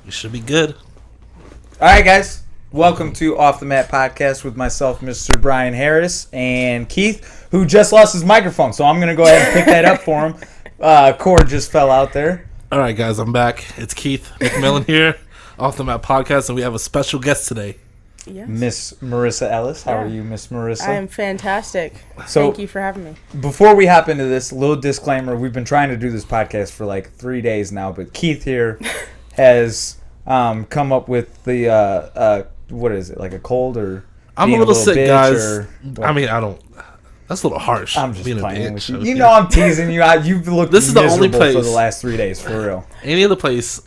You should be good. All right, guys. Welcome to Off the Mat Podcast with myself, Mr. Brian Harris, and Keith, who just lost his microphone. So I'm going to go ahead and pick that up for him. Cord just fell out there. All right, guys. I'm back. It's Keith McMillan here, Off the Mat Podcast, and we have a special guest today. Yes. Miss Marissa Ellis. How are you, Miss Marissa? I am fantastic. Thank you for having me. Before we hop into this, little disclaimer. We've been trying to do this podcast for like 3 days now, but Keith here has come up with the, what is it, like a cold or I'm a little sick, guys. I mean, I don't... That's a little harsh. I'm just playing with you. Okay. You know I'm teasing you. You've looked this is the only place for the last 3 days, for real. Any other place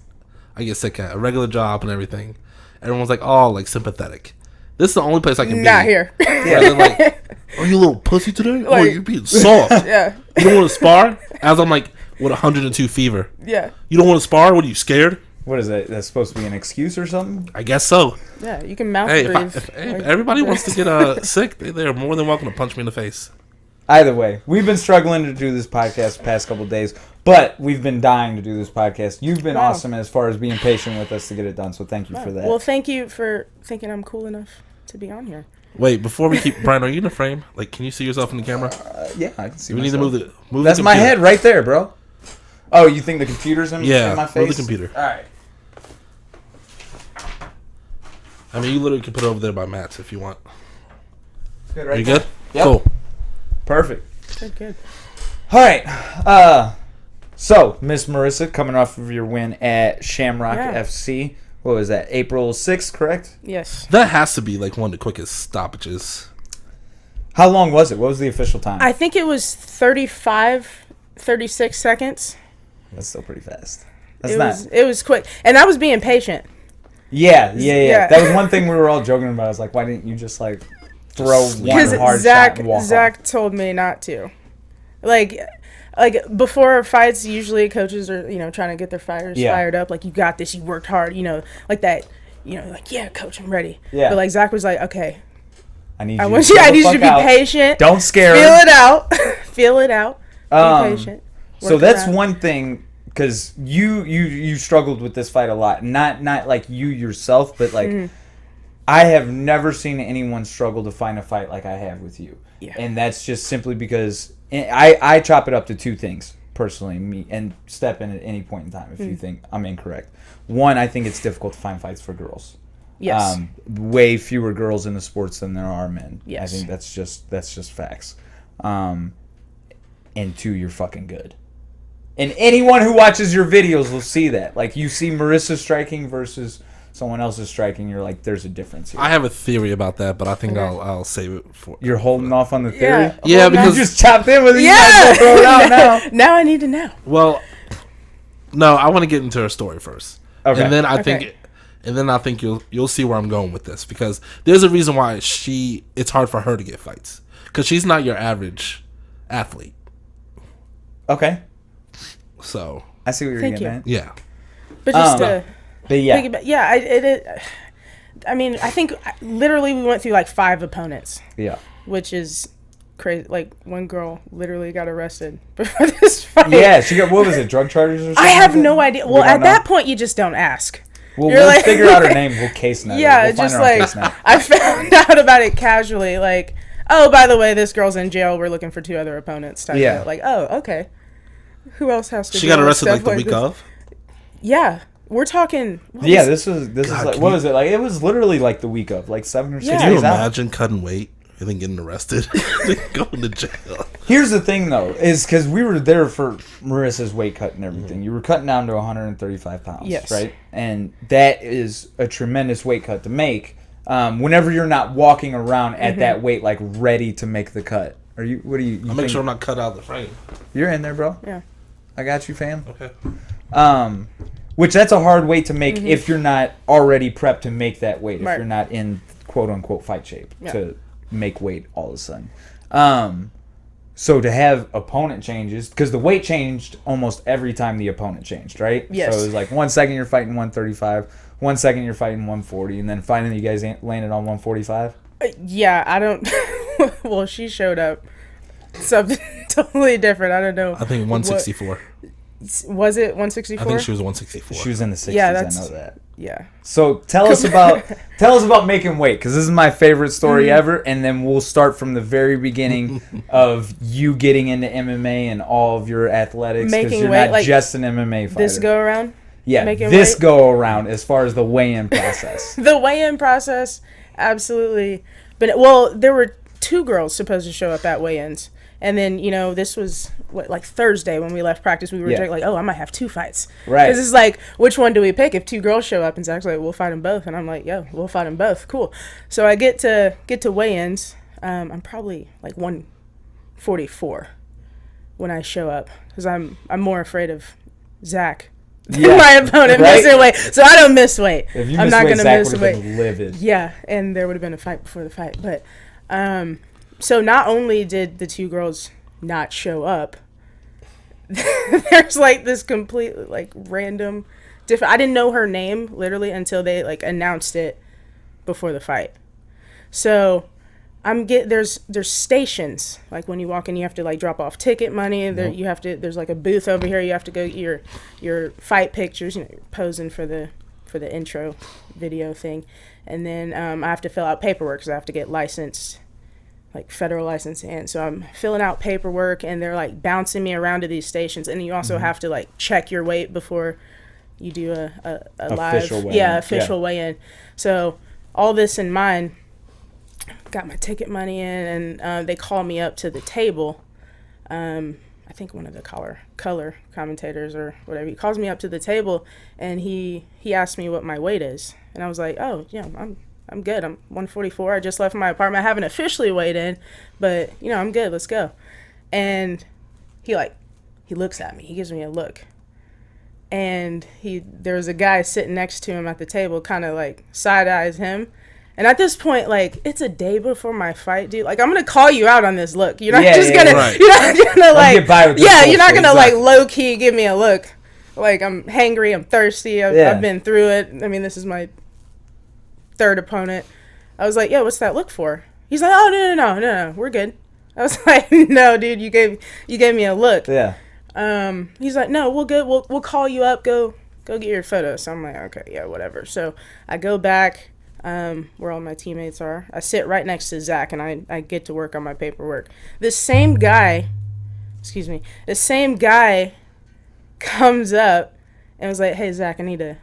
I get sick at, a regular job and everything, everyone's like, oh, like sympathetic. This is the only place I can be. Not here. Yeah, they're like, are you a little pussy today? Oh, you're being soft. Yeah. You don't want to spar? As I'm like, with 102 fever. Yeah. You don't want to spar? What are you, scared? What is that? That's supposed to be an excuse or something? I guess so. Yeah, you can mouth breathe. If everybody wants to get sick, they're more than welcome to punch me in the face. Either way, we've been struggling to do this podcast the past couple of days, but we've been dying to do this podcast. You've been awesome as far as being patient with us to get it done, so thank you for that. Well, thank you for thinking I'm cool enough to be on here. Wait, before we keep... Brian, are you in the frame? Like, can you see yourself in the camera? Yeah, I can see We myself. need to move That's the my computer. head right there, bro. Oh, you think the computer's in my face? Move the computer. All right. I mean, you literally can put it over there by Matt's if you want. Good, Are you good? Yep. Cool. Perfect. Good. All right. So, Miss Marissa, coming off of your win at Shamrock FC. What was that? April 6th, correct? Yes. That has to be like one of the quickest stoppages. How long was it? What was the official time? I think it was 36 seconds. That's still pretty fast. It was quick. And I was being patient. Yeah. That was one thing we were all joking about. I was like, why didn't you just like throw one hard shot and walk Zach off? Told told me not to. Like before fights, usually coaches are, trying to get their fighters fired up. Like, you got this, you worked hard, like that, like, yeah, coach, I'm ready. Yeah. But like Zach was like, okay, I need you to be patient. Don't scare Feel her. it out. Feel it out. Be patient. So that's one thing, because you struggled with this fight a lot. Not like you yourself, but like I have never seen anyone struggle to find a fight like I have with you. Yeah. And that's just simply because I chop it up to two things, personally, me, and step in at any point in time if you think I'm incorrect. One, I think it's difficult to find fights for girls. Yes. Way fewer girls in the sports than there are men. Yes. I think that's just facts. And two, you're fucking good. And anyone who watches your videos will see that. Like, you see Marissa striking versus someone else's striking, you're like, there's a difference here. I have a theory about that, but I think I'll save it for... You're holding off on the theory? Yeah, because... You just chopped in with it. You might as well throw it out now. Now I need to know. Well, no, I want to get into her story first. Okay. And then I think you'll see where I'm going with this, because there's a reason why it's hard for her to get fights, because she's not your average athlete. Okay. So I see what you're getting at. Yeah. But just to... But yeah. I mean, I think literally we went through like 5 opponents. Yeah. Which is crazy. Like, one girl literally got arrested before this fight. Yeah, she got, what was it, drug charges or something? I have no idea. Well, at that point, you just don't ask. We'll figure out her name. We'll case net. Yeah, we'll just like, I found out about it casually. Like, oh, by the way, this girl's in jail. We're looking for 2 other opponents. Yeah. Like, oh, okay. Who else has to? She got arrested like the week of. Yeah. We're talking. This is like, what was it like? It was literally like the week of, like 7 or 6 days out. Can you imagine cutting weight and then getting arrested, going to jail? Here's the thing, though, is because we were there for Marissa's weight cut and everything. You were cutting down to 135 pounds, right? And that is a tremendous weight cut to make. Whenever you're not walking around at that weight, like ready to make the cut. Are you? What do you? I'll make sure I'm not cut out of the frame. You're in there, bro. Yeah. I got you, fam. Okay. Which that's a hard weight to make if you're not already prepped to make that weight. If Right. you're not in quote unquote fight shape to make weight all of a sudden. So to have opponent changes, because the weight changed almost every time the opponent changed, right? Yes. So it was like 1 second you're fighting 135, 1 second you're fighting 140, and then finally you guys landed on 145. Yeah, I don't. Well, she showed up something totally different. I don't know. I think 164. Was it 164? I think she was 164. She was in the 60s. Yeah, I know that. Yeah. So tell us about making weight, because this is my favorite story ever, and then we'll start from the very beginning of you getting into MMA and all of your athletics, because you're not like just an MMA fighter. This go around? Yeah, this go around as far as the weigh-in process. The weigh-in process, absolutely. But well, there were 2 girls supposed to show up at weigh-ins. And then, this was like Thursday when we left practice. We were like, oh, I might have 2 fights. Right. Because it's like, which one do we pick? If 2 girls show up, and Zach's like, we'll fight them both. And I'm like, yo, we'll fight them both. Cool. So I get to weigh-ins. I'm probably like 144 when I show up, because I'm more afraid of Zach than my opponent missing weight. So I don't miss weight. If you miss weight, Zach would have been livid. Yeah, and there would have been a fight before the fight. But so not only did the 2 girls not show up, there's like this complete like random different. I didn't know her name literally until they like announced it before the fight. So there's stations, like when you walk in, you have to like drop off ticket money. You have to, there's like a booth over here. You have to go get your fight pictures. You're posing for the intro video thing, and then I have to fill out paperwork because I have to get licensed, like federal license. And so I'm filling out paperwork, and they're like bouncing me around to these stations. And you also have to like check your weight before you do a live official weigh-in. So all this in mind, got my ticket money in, and they call me up to the table. I think one of the color commentators or whatever, he calls me up to the table, and he asked me what my weight is. And I was like, oh yeah, I'm good. I'm 144. I just left my apartment. I haven't officially weighed in, but I'm good. Let's go. And he looks at me. He gives me a look. And there was a guy sitting next to him at the table, kind of like side eyes him. And at this point, like, it's a day before my fight, dude. Like, I'm gonna call you out on this look. You're not right. You're not gonna like get by with you're not gonna like low key give me a look. Like, I'm hangry, I'm thirsty. I've been through it. I mean, this is my 3rd opponent. I was like, yo, what's that look for? He's like, oh, no, we're good. I was like, no, dude, you gave me a look. Yeah. He's like, no, we're good. We'll call you up. Go get your photo. So I'm like, okay, yeah, whatever. So I go back where all my teammates are. I sit right next to Zach, and I get to work on my paperwork. This same guy comes up and was like, hey, Zach, I need to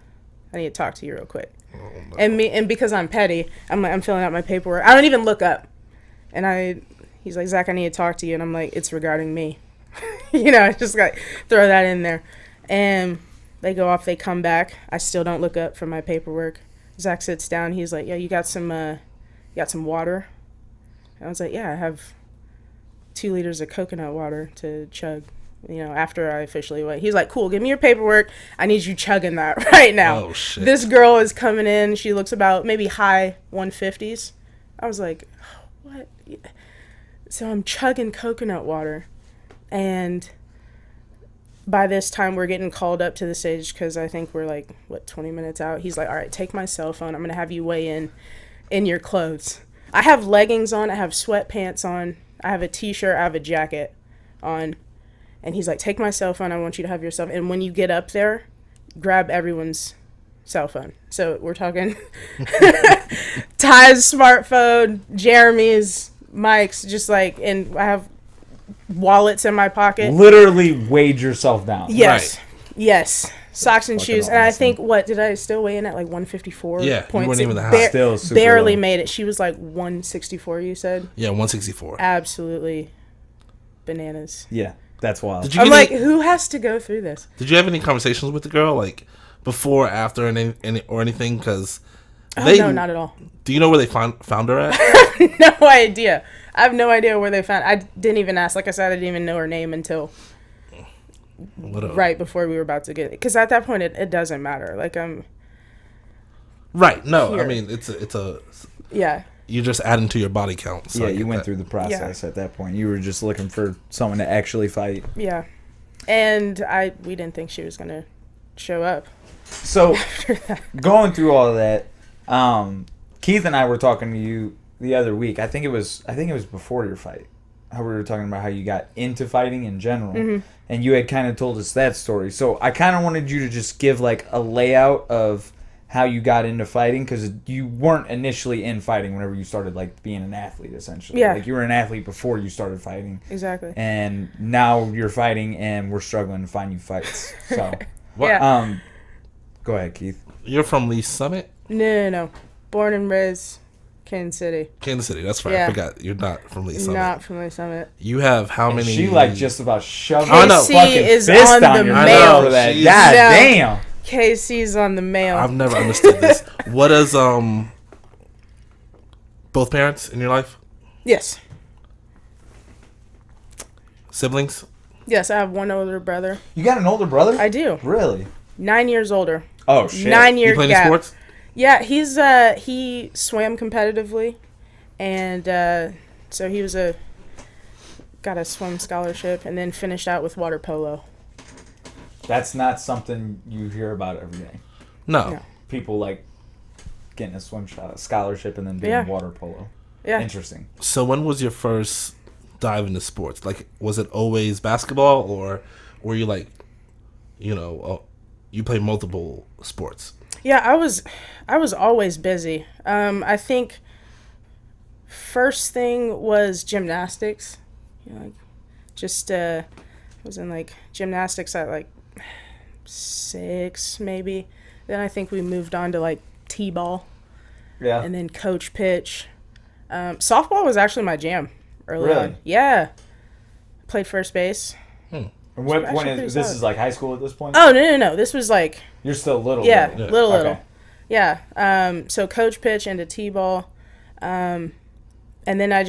talk to you real quick. Oh, no. And because I'm petty, I'm filling out my paperwork. I don't even look up. And he's like, Zach, I need to talk to you. And I'm like, it's regarding me. I just got to throw that in there. And they go off, they come back. I still don't look up for my paperwork. Zach sits down. He's like, yeah, you got some water? And I was like, yeah, I have 2 liters of coconut water to chug, after I officially weigh. He's like, cool, give me your paperwork. I need you chugging that right now. Oh, shit. This girl is coming in. She looks about maybe high 150s. I was like, what? So I'm chugging coconut water. And by this time, we're getting called up to the stage because I think we're like, 20 minutes out. He's like, all right, take my cell phone. I'm going to have you weigh in your clothes. I have leggings on. I have sweatpants on. I have a T-shirt. I have a jacket on. And he's like, take my cell phone. I want you to have your cell phone. And when you get up there, grab everyone's cell phone. So we're talking Ty's smartphone, Jeremy's, Mike's, just like, and I have wallets in my pocket. Literally weighed yourself down. Yes. Right. Yes. Socks and shoes. Awesome. And I think, did I still weigh in at like 154 yeah, points? You weren't even the high. Still super barely low. Made it. She was like 164, you said? Yeah, 164. Absolutely bananas. Yeah, that's wild. I'm like, who has to go through this? Did you have any conversations with the girl, like, before, after, or anything? Because no, not at all. Do you know where they found her at? No idea. I have no idea where they found. I didn't even ask. Like I said, I didn't even know her name until right before we were about to get it. Because at that point, it doesn't matter. Like I'm. Right. No, here. I mean it's a. Yeah. You're just adding to your body count. So yeah, you went through the process at that point. You were just looking for someone to actually fight. Yeah, and we didn't think she was gonna show up. So going through all of that, Keith and I were talking to you the other week. I think it was before your fight. How we were talking about how you got into fighting in general, and you had kind of told us that story. So I kind of wanted you to just give like a layout of how you got into fighting, because you weren't initially in fighting whenever you started like being an athlete, essentially. Yeah. Like you were an athlete before you started fighting. Exactly. And now you're fighting, and we're struggling to find you fights. So, Yeah. Go ahead, Keith. You're from Lee Summit? No. Born and raised Kansas City. Kansas City, that's right. Yeah. I forgot. You're not from Lee Summit. Not from Lee Summit. You have how many? She like just about shoved I know. her fucking is fist on down the your mail. nose for that. She's- God No. damn. KC's on the mail. I've never understood this. What does both parents in your life? Yes. Siblings? Yes, I have one older brother. You got an older brother? I do. Really? 9 years older. Oh shit. 9 year You play any gap. sports? Yeah, he swam competitively, and so he was got a swim scholarship, and then finished out with water polo. That's not something you hear about every day. No. No. People like getting a swim scholarship and then doing Yeah. water polo. Yeah. Interesting. So when was your first dive into sports? Like, was it always basketball, or were you like, you play multiple sports? Yeah, I was always busy. I think first thing was gymnastics. I was in like gymnastics at like 6 maybe. Then I think we moved on to like t-ball, Yeah. and then coach pitch. Softball was actually my jam early Really? on. Yeah, played first base. When actually is pretty this? solid. Is like high school at this point? Oh no, this was like You're still little. yeah, little. little. Okay. Yeah. So coach pitch into t-ball, and then I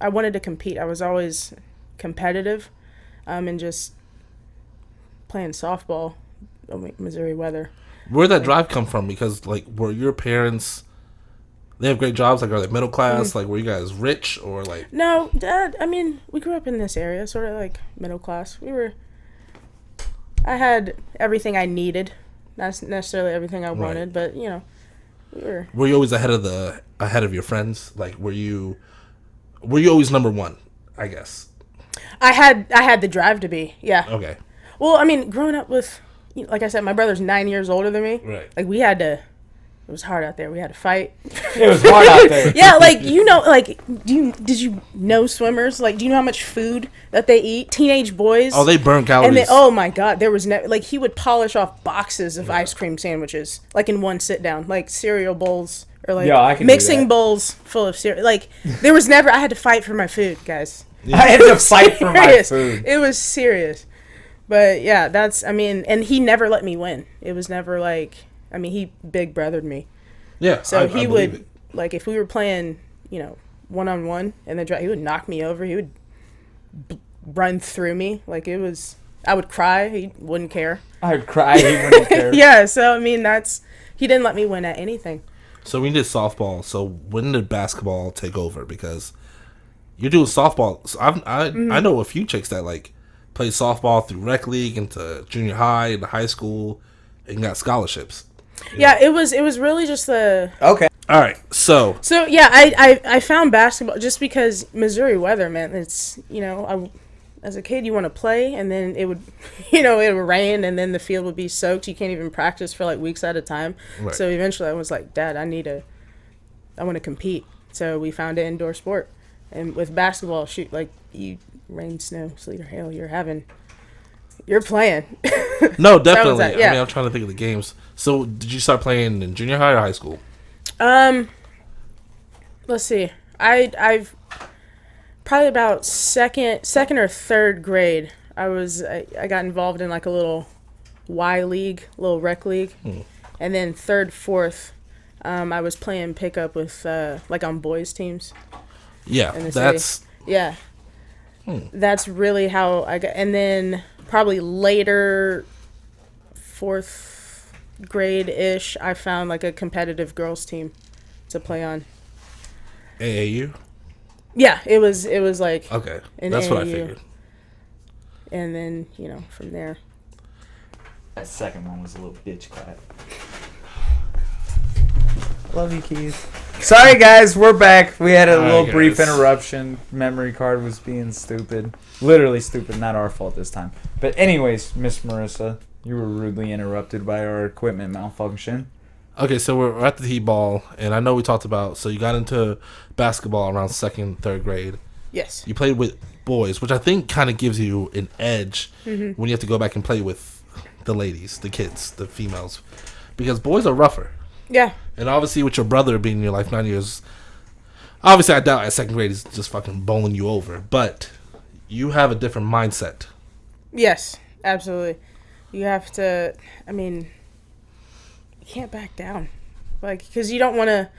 wanted to compete. I was always competitive, and just playing softball. Missouri weather. Where'd that drive come from? Because, like, were your parents, they have great jobs? Like, are they middle class? Like, were you guys rich, or like? No, Dad. I mean, we grew up in this area, sort of like middle class. I had everything I needed, not necessarily everything I wanted, but we were. Were you always ahead of your friends? Like, were you always number one? I guess. I had the drive to be. Yeah. Okay. Well, I mean, growing up with, like I said, my brother's 9 years older than me. Right. Like we had to. It was hard out there. We had to fight. It was hard out there. Yeah, like did you know swimmers? Like, do you know how much food that they eat? Teenage boys. Oh, they burn calories. And oh my god, there was he would polish off boxes of ice cream sandwiches like in one sit down, like cereal bowls or like Yeah, I can do mixing that. bowls full of cereal. Like there was never. I had to fight for my food, guys. I had to fight for my Serious. food. It was serious. But yeah, and he never let me win. It was never like, he big brothered me. Yeah. So I he believe would, it. like, if we were playing, one-on-one, and he would knock me over. He would run through me. Like, I would cry. He wouldn't care. I would cry. He wouldn't care. Yeah, so, he didn't let me win at anything. So we did softball. So when did basketball take over? Because you're doing softball. So I know a few chicks that, like, play softball through rec league into junior high, into high school, and got scholarships. Yeah, it was really just the... Okay. All right, so yeah, I found basketball just because Missouri weather, man. It's, as a kid you want to play, and then it would, it would rain, and then the field would be soaked. You can't even practice for like weeks at a time. Right. So eventually I was like, Dad, I want to compete. So we found an indoor sport, and with basketball, shoot, like rain, snow, sleet, or hail, you're playing. no, definitely. that, yeah. I'm trying to think of the games. So did you start playing in junior high or high school? Let's see. I've probably about second or third grade. I got involved in like a little Y league, little rec league, and then third, fourth, I was playing pickup with like on boys teams. Yeah, in the that's city. Yeah. That's really how I got, and then probably later, fourth grade-ish, I found like a competitive girls team to play on. AAU. Yeah, it was like Okay, an that's what I AAU. figured. And then from there. That second one was a little bitch clap. Love you, Keith. Sorry, guys, we're back. We had a little brief guys. interruption. Memory card was being stupid. Literally stupid. Not our fault this time. But anyways, Miss Marissa, You were rudely interrupted by our equipment malfunction. Okay, so we're at the T-ball, and I know we talked about, so you got into basketball around 2nd, 3rd grade. Yes. You played with boys, which I think kind of gives you an edge when you have to go back and play with the ladies, the kids, the females. Because boys are rougher. Yeah. And obviously with your brother being in your life 9 years, obviously I doubt at 2nd grade he's just fucking bowling you over. But you have a different mindset. Yes, absolutely. You have to, I mean, you can't back down. Like, because you don't want to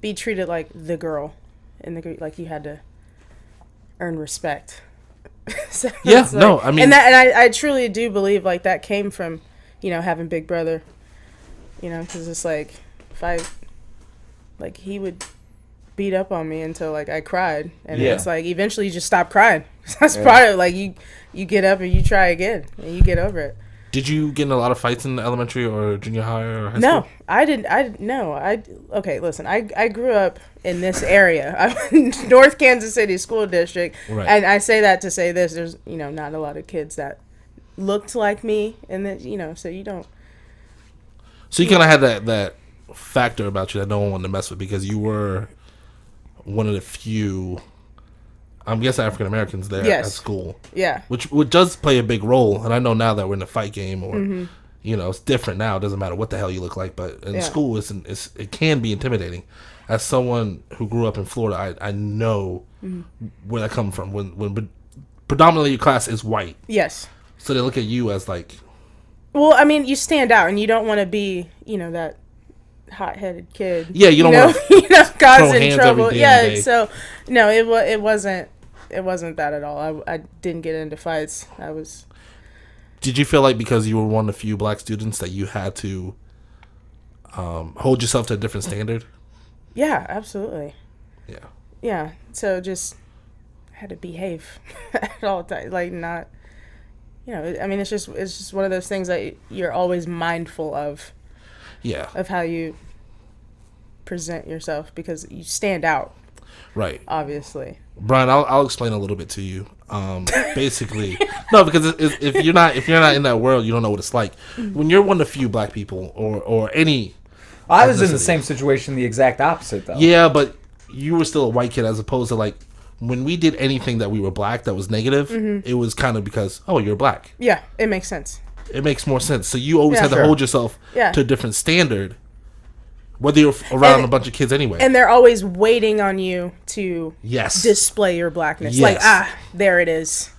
be treated like the girl in the group. Like, you had to earn respect. So yeah, like, no, I mean. And I truly do believe, like, that came from, having Big Brother. Because it's like, if I, like, he would beat up on me until, like, I cried. And it's like, eventually you just stop crying. That's part of, like, you get up and you try again. And you get over it. Did you get in a lot of fights in elementary or junior high or high school? No, I didn't. Okay, listen, I grew up in this area. I'm in North Kansas City School District. Right. And I say that to say this. There's, not a lot of kids that looked like me. And then, so you don't. So you kind of had that factor about you that no one wanted to mess with because you were one of the few, I'm guessing, African Americans there at school. Yeah. Which does play a big role. And I know now that we're in a fight game or, it's different now. It doesn't matter what the hell you look like. But in school, it can be intimidating. As someone who grew up in Florida, I know where that comes from. When predominantly your class is white. Yes. So they look at you as like. Well, I mean, you stand out and you don't want to be, that hot-headed kid. Yeah, you don't want to causing trouble. Yeah, so no, it wasn't that at all. I didn't get into fights. Did you feel like because you were one of the few black students that you had to hold yourself to a different standard? Yeah, absolutely. Yeah. Yeah. So just had to behave at all times, like not. I mean, it's just one of those things that you're always mindful of. Yeah. Of how you present yourself because you stand out. Right. Obviously. Brian, I'll explain a little bit to you. Basically, no, because if you're not in that world, you don't know what it's like. When you're one of the few black people or any. I was in the same situation, the exact opposite though. Yeah, but you were still a white kid as opposed to like. When we did anything that we were black that was negative, it was kind of because, oh, you're black. Yeah, it makes sense. It makes more sense. So you always had to hold yourself to a different standard, whether you're around a bunch of kids anyway. And they're always waiting on you to display your blackness. Like, there it is.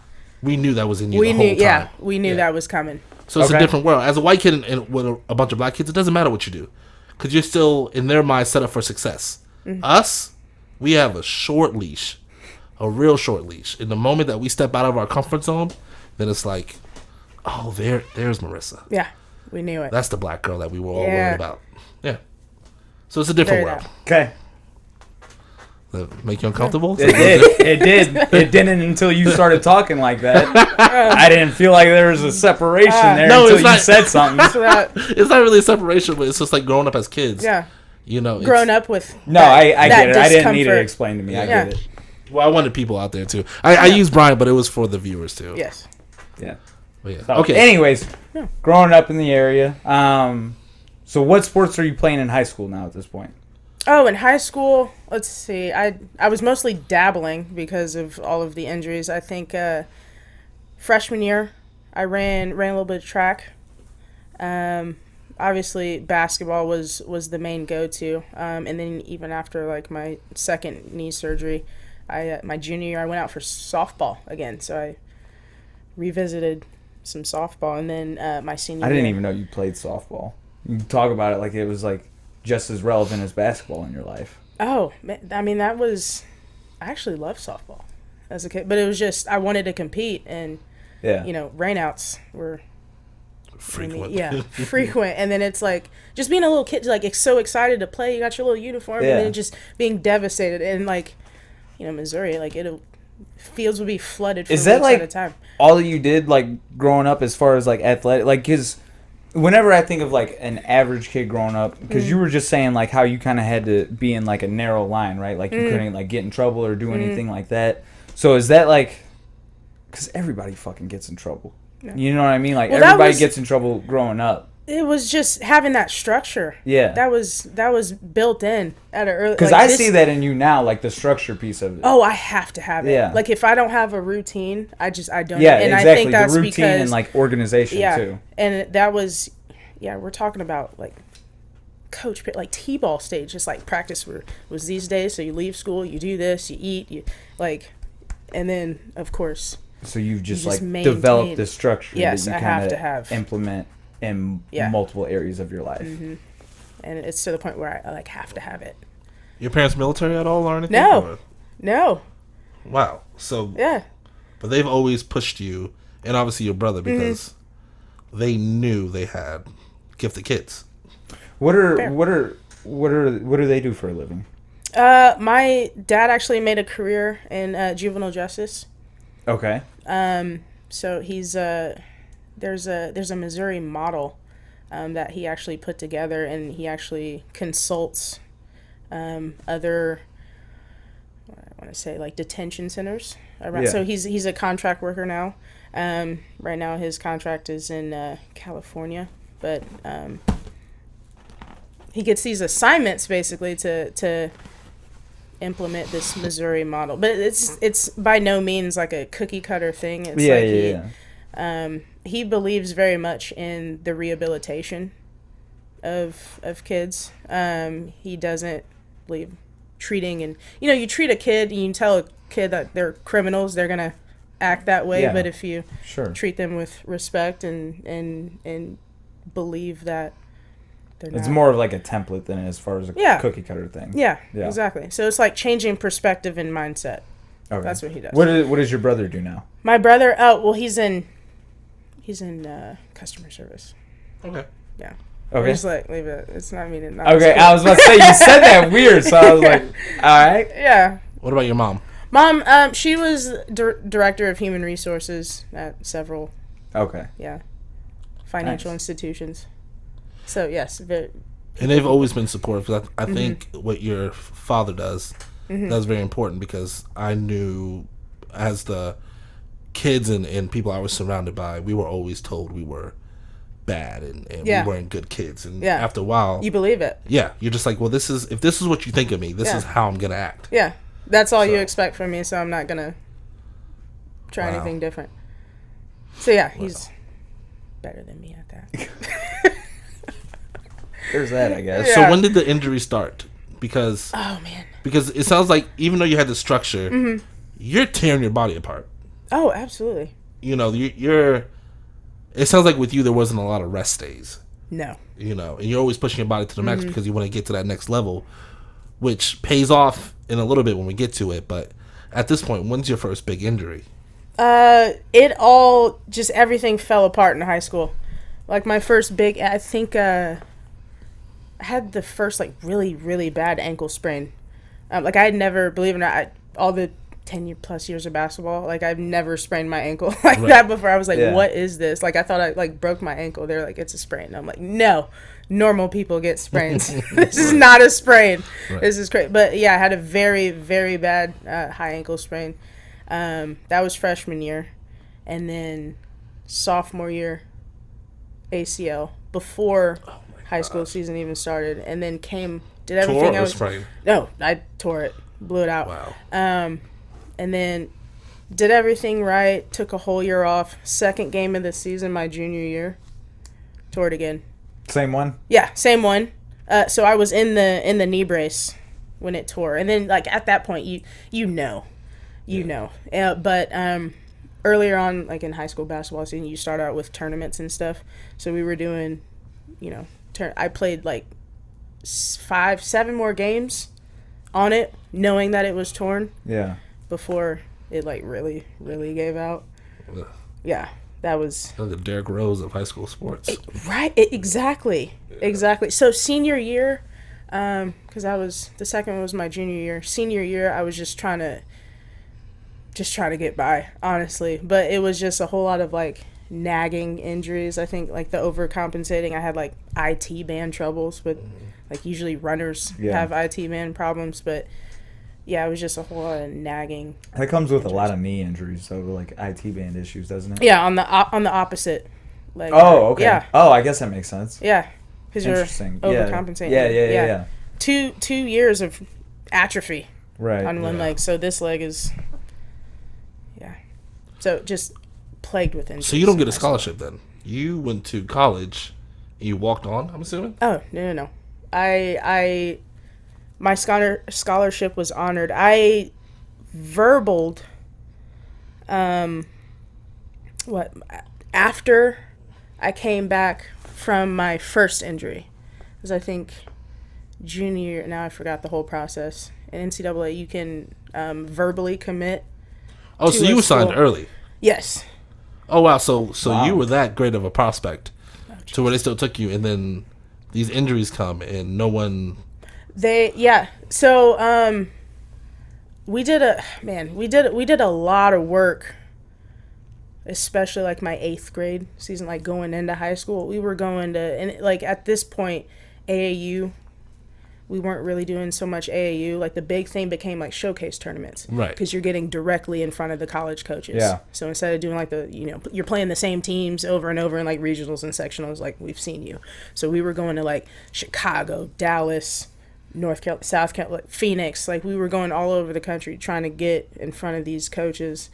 We knew that was in you the whole time. Yeah, we knew that was coming. So it's a different world. As a white kid and with a bunch of black kids, it doesn't matter what you do. Because you're still, in their mind, set up for success. Us, we have a short leash. A real short leash. In the moment that we step out of our comfort zone, then it's like, oh, there's Marissa. Yeah, we knew it. That's the black girl that we were all worried about. Yeah. So it's a different world. Okay. Does that make you uncomfortable? It did. It did. It didn't until you started talking like that. I didn't feel like there was a separation there until you said something. It's not really a separation, but it's just like growing up as kids. Yeah. Growing up with. No, I get it. I didn't need it explained to me. I get it. Well, I wanted people out there too. I used Brian, but it was for the viewers too. Yes. Yeah. But yeah. So, okay. Anyways, growing up in the area. So what sports are you playing in high school now at this point? Oh, in high school, let's see. I was mostly dabbling because of all of the injuries. I think freshman year, I ran a little bit of track. Obviously, basketball was the main go-to. And then even after like my second knee surgery, my junior year, I went out for softball again. So I revisited some softball, and then my senior year. I didn't even know you played softball. You talk about it like it was like just as relevant as basketball in your life. Oh, I mean, I actually loved softball as a kid, but it was just I wanted to compete, and rainouts were frequent. Frequent. And then it's like just being a little kid, like so excited to play. You got your little uniform, and then just being devastated. And like, Missouri, like fields would be flooded for weeks at a time. All you did like growing up as far as like athletic, like because whenever I think of like an average kid growing up, because you were just saying like how you kind of had to be in like a narrow line, right? Like you couldn't like get in trouble or do anything like that. So is that like, because everybody fucking gets in trouble. You know what I mean? Like, everybody gets in trouble growing up. It was just having that structure. Yeah. That was built in at an early... Because I see that in you now, like the structure piece of it. Oh, I have to have it. Yeah. Like, if I don't have a routine, I don't. Yeah, and exactly. I think that's the routine because, and, like, organization, too. And that was... Yeah, we're talking about, like, coach... Like, T-ball stage. Just, like, practice was these days. So you leave school, you do this, you eat, you... Like... And then, of course... So you've just like, developed this structure that you kind of implement in multiple areas of your life. Mm-hmm. And it's to the point where I like have to have it. Your parents military at all or anything? No. Wow. So yeah. But they've always pushed you, and obviously your brother, because they knew they had gifted kids. What do they do for a living? My dad actually made a career in juvenile justice. Okay. So he's there's a Missouri model that he actually put together, and he actually consults other, I want to say, like, detention centers around. Yeah. So he's a contract worker now. Right now his contract is in California, but he gets these assignments basically to implement this Missouri model, but it's by no means like a cookie cutter thing. It's he believes very much in the rehabilitation of kids. He doesn't believe treating, and you treat a kid, you can tell a kid that they're criminals, they're gonna act that way. But if you treat them with respect and believe that it's more of like a template than as far as a cookie cutter thing. Yeah, exactly. So it's like changing perspective and mindset. Okay. That's what he does. What does your brother do now? My brother, he's in customer service. Okay. Yeah. Okay. Just like leave it. It's not meaning. Okay, I was about to say you said that weird, so I was like, all right. Yeah. What about your mom? Mom, she was director of human resources at several. Okay. Yeah. Financial institutions. So yes, and they've always been supportive. Because I think what your father does, that's very important, because I knew as the kids and people I was surrounded by, we were always told we were bad and we weren't good kids. And after a while, you believe it. Yeah, you're just like, well, if this is what you think of me, this is how I'm gonna act. Yeah, that's all you expect from me, so I'm not gonna try anything different. So yeah, he's better than me at that. There's that, I guess. So when did the injury start? Because because it sounds like even though you had the structure, you're tearing your body apart. Oh, absolutely. You're. It sounds like with you there wasn't a lot of rest days. No. And you're always pushing your body to the max because you want to get to that next level, which pays off in a little bit when we get to it. But at this point, when's your first big injury? It all just everything fell apart in high school. Like my first big, I think. I had the first like really, really bad ankle sprain. Like I had never, believe it or not, all the 10+ years of basketball, like I've never sprained my ankle like that before. I was like, what is this? Like I thought I like broke my ankle. They're like, it's a sprain. And I'm like, no, normal people get sprains. This is not a sprain. This is crazy. But yeah, I had a very, very bad high ankle sprain. That was freshman year. And then sophomore year, ACL before high school season even started, and then did everything I was. No, I tore it, blew it out. Wow. And then did everything right. Took a whole year off. Second game of the season, my junior year, tore it again. Same one. Yeah, same one. So I was in the knee brace when it tore, and then like at that point you know. But earlier on, like in high school basketball season, you start out with tournaments and stuff. So we were doing, I played like 5-7 more games on it, knowing that it was torn. Yeah. Before it like really, really gave out. Ugh. Yeah, that was the Derrick Rose of high school sports. Exactly. So senior year, because the second one was my junior year. Senior year, I was just trying to get by, honestly. But it was just a whole lot of like nagging injuries. I think like the overcompensating. I had like IT band troubles, but like usually runners have IT band problems. But yeah, it was just a whole lot of nagging. That comes with a lot of knee injuries, so like IT band issues, doesn't it? Yeah, on the opposite leg. Oh, okay. Yeah. Oh, I guess that makes sense. Yeah, because you're Interesting. overcompensating. Yeah. 2 years of atrophy Right. on one leg, so this leg is, so just plagued with injuries. So you don't get a scholarship then? You went to college, and you walked on, I'm assuming? Oh, no. My scholarship was honored. I verbaled, after I came back from my first injury. Because I think junior year, now I forgot the whole process. In NCAA, you can verbally commit. Oh, so you were signed early? Yes. Oh, wow. So you were that great of a prospect to where they still took you, and then these injuries come, and no one... So, we did a lot of work, especially like my 8th grade season, like going into high school. We were going to, and like at this point, AAU, we weren't really doing so much AAU. Like the big thing became like showcase tournaments. Right. Because you're getting directly in front of the college coaches. Yeah. So instead of doing like you're playing the same teams over and over in like regionals and sectionals, like we've seen you. So we were going to like Chicago, Dallas, North Carolina, South Carolina, like Phoenix. Like we were going all over the country trying to get in front of these coaches.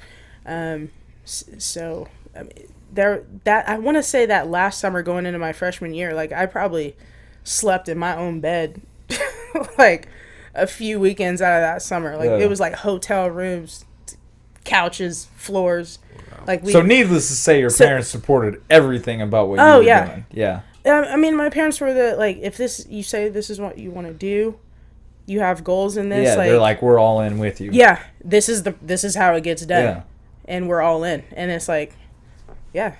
So I mean, I want to say that last summer going into my freshman year, like I probably slept in my own bed like a few weekends out of that summer. Like it was like hotel rooms, couches, floors. Like so needless to say, your parents supported everything about what you were doing. Yeah. I mean, my parents were if you say this is what you want to do, you have goals in this. Yeah, like, they're like, we're all in with you. Yeah, this is how it gets done. Yeah. And we're all in. And it's like, yeah.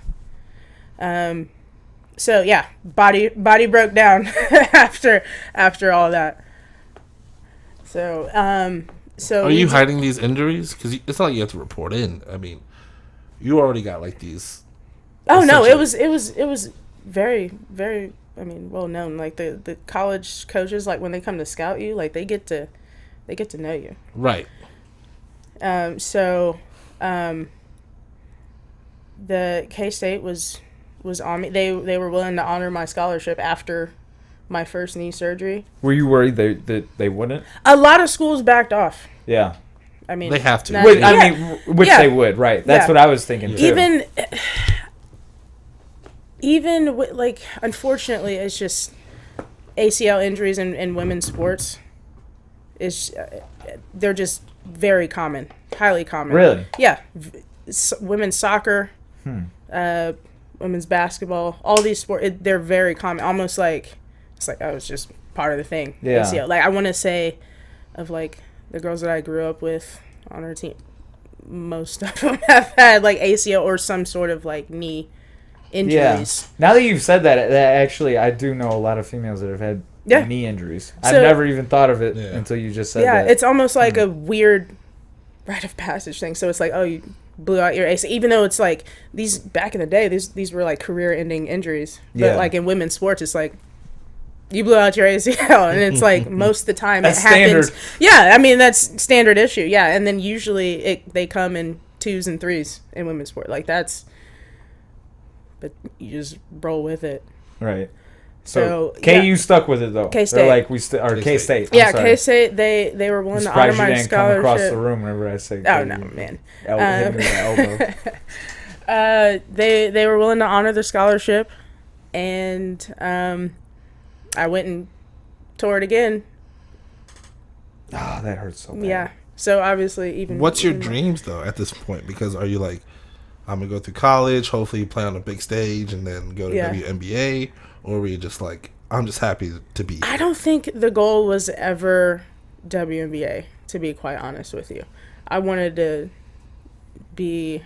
So yeah, body broke down after all that. So Are you hiding these injuries? Because it's not like you have to report in. I mean, you already got like these. Oh no, it was very, very, I mean, well known. Like the college coaches, like when they come to scout you, like they get to know you. Right. The K-State was on me. They were willing to honor my scholarship after my first knee surgery. Were you worried that they wouldn't? A lot of schools backed off. Yeah. I mean, they have to. They would, right? That's what I was thinking too. Even like, unfortunately, it's just ACL injuries in women's sports. They're just very common, highly common. Really? Yeah, women's soccer, women's basketball, all these sports, they're very common. Almost like it's like I was just part of the thing. Yeah. ACL. Like I want to say, of like the girls that I grew up with on our team, most of them have had like ACL or some sort of like knee injuries. Yeah. Now that you've said that actually, I do know a lot of females that have had knee injuries. I've never even thought of it until you just said that. Yeah, it's almost like a weird rite of passage thing. So it's like, oh, you blew out your ACL, even though it's like these back in the day, these were like career-ending injuries. But like in women's sports, it's like you blew out your ACL, and it's like most of the time it happens. Standard. Yeah, I mean that's standard issue. Yeah, and then usually they come in 2s and 3s in women's sport. Like that's. But you just roll with it. Right. So KU stuck with it though. K-State. They're like K-State. Yeah, K-State. They were willing to honor my scholarship. Come across the room whenever I say. Oh no, man. Hit me with the elbow. They were willing to honor the scholarship, and I went and tore it again. Ah, that hurts so bad. Yeah. So obviously, even. What's your dreams though at this point? Because are you like, I'm gonna go through college, hopefully play on a big stage, and then go to WNBA, or were you just like, I'm just happy to be here? I don't think the goal was ever WNBA, to be quite honest with you. I wanted to be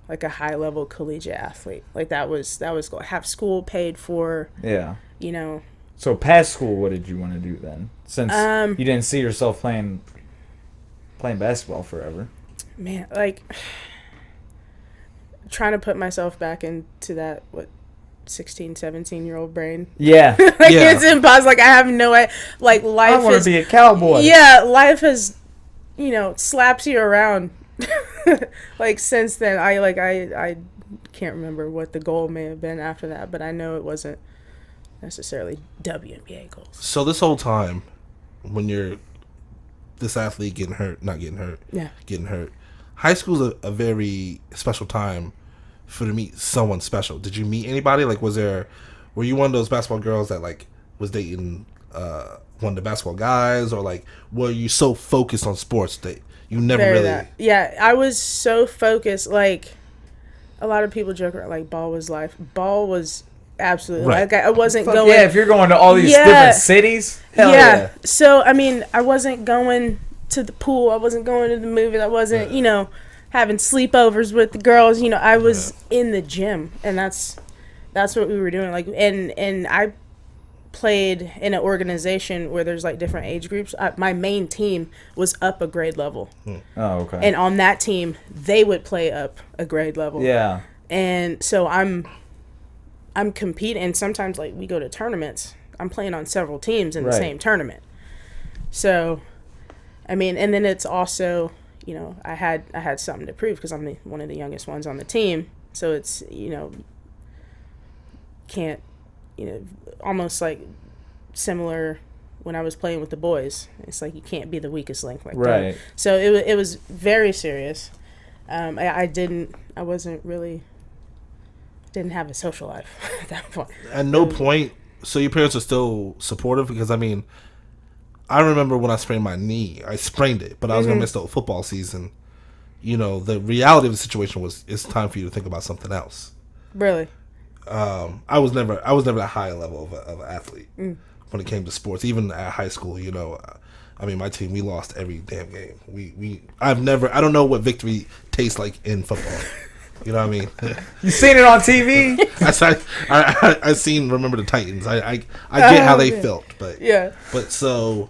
like a high level collegiate athlete. Like that was goal. Have school paid for. Yeah. You know. So past school, what did you want to do then? Since you didn't see yourself playing basketball forever. Man, like trying to put myself back into that 16, 17-year-old brain. Yeah. It's impossible. Like, I have no idea. Like, life I want to be a cowboy. Yeah, life has, slaps you around. Like, since then, I can't remember what the goal may have been after that, but I know it wasn't necessarily WNBA goals. So this whole time, when you're this athlete getting hurt, getting hurt, high school's a very special time for to meet someone special. Did you meet anybody? Like, were you one of those basketball girls that like was dating one of the basketball guys, or like were you so focused on sports that you never Yeah, I was so focused. Like, a lot of people joke around like ball was life. Ball was absolutely right. Like, I wasn't going. Yeah, if you're going to all these different cities, hell yeah. So I mean, I wasn't going to the pool. I wasn't going to the movies. I wasn't, having sleepovers with the girls. I was in the gym, and that's what we were doing. Like, and I played in an organization where there's like different age groups. My main team was up a grade level. Oh, okay. And on that team, they would play up a grade level. Yeah. And so I'm competing, and sometimes like we go to tournaments. I'm playing on several teams in the same tournament. So, I mean, and then it's also, I had something to prove because I'm one of the youngest ones on the team. So it's, can't, almost like similar when I was playing with the boys. It's like you can't be the weakest link like that. So it was very serious. I didn't have a social life at that point. At no point. So your parents are still supportive? Because I mean, I remember when I sprained my knee. I sprained it, but I was gonna miss the whole football season. The reality of the situation was it's time for you to think about something else. Really? I was never that high a level of an athlete when it came to sports. Even at high school, I mean, my team, we lost every damn game. I don't know what victory tastes like in football. You know what I mean? You seen it on TV? I seen Remember the Titans. I get how they felt, but so,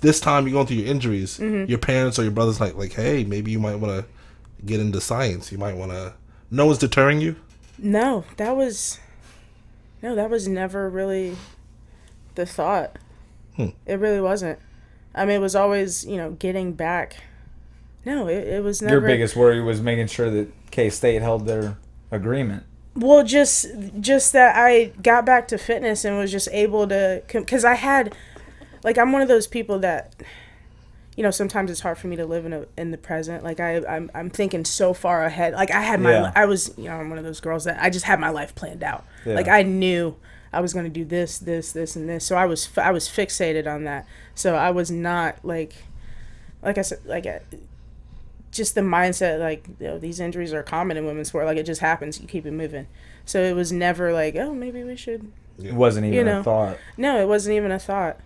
this time you're going through your injuries. Your parents or your brothers like, hey, maybe you might want to get into science. You might want to. No one's deterring you? No, that was never really the thought. It really wasn't. I mean, it was always, getting back. No, it was never. Your biggest worry was making sure that K-State held their agreement. Well, just that I got back to fitness and was just able to, because I had, like, I'm one of those people that, sometimes it's hard for me to live in the present. Like, I'm thinking so far ahead. Like, I had I was, I'm one of those girls that I just had my life planned out. Yeah. Like, I knew I was going to do this, and this. So I was fixated on that. So I was not like I said, just the mindset, like, these injuries are common in women's sport. Like, it just happens. You keep it moving. So it was never like, oh, maybe we should. It wasn't even a thought. No, it wasn't even a thought.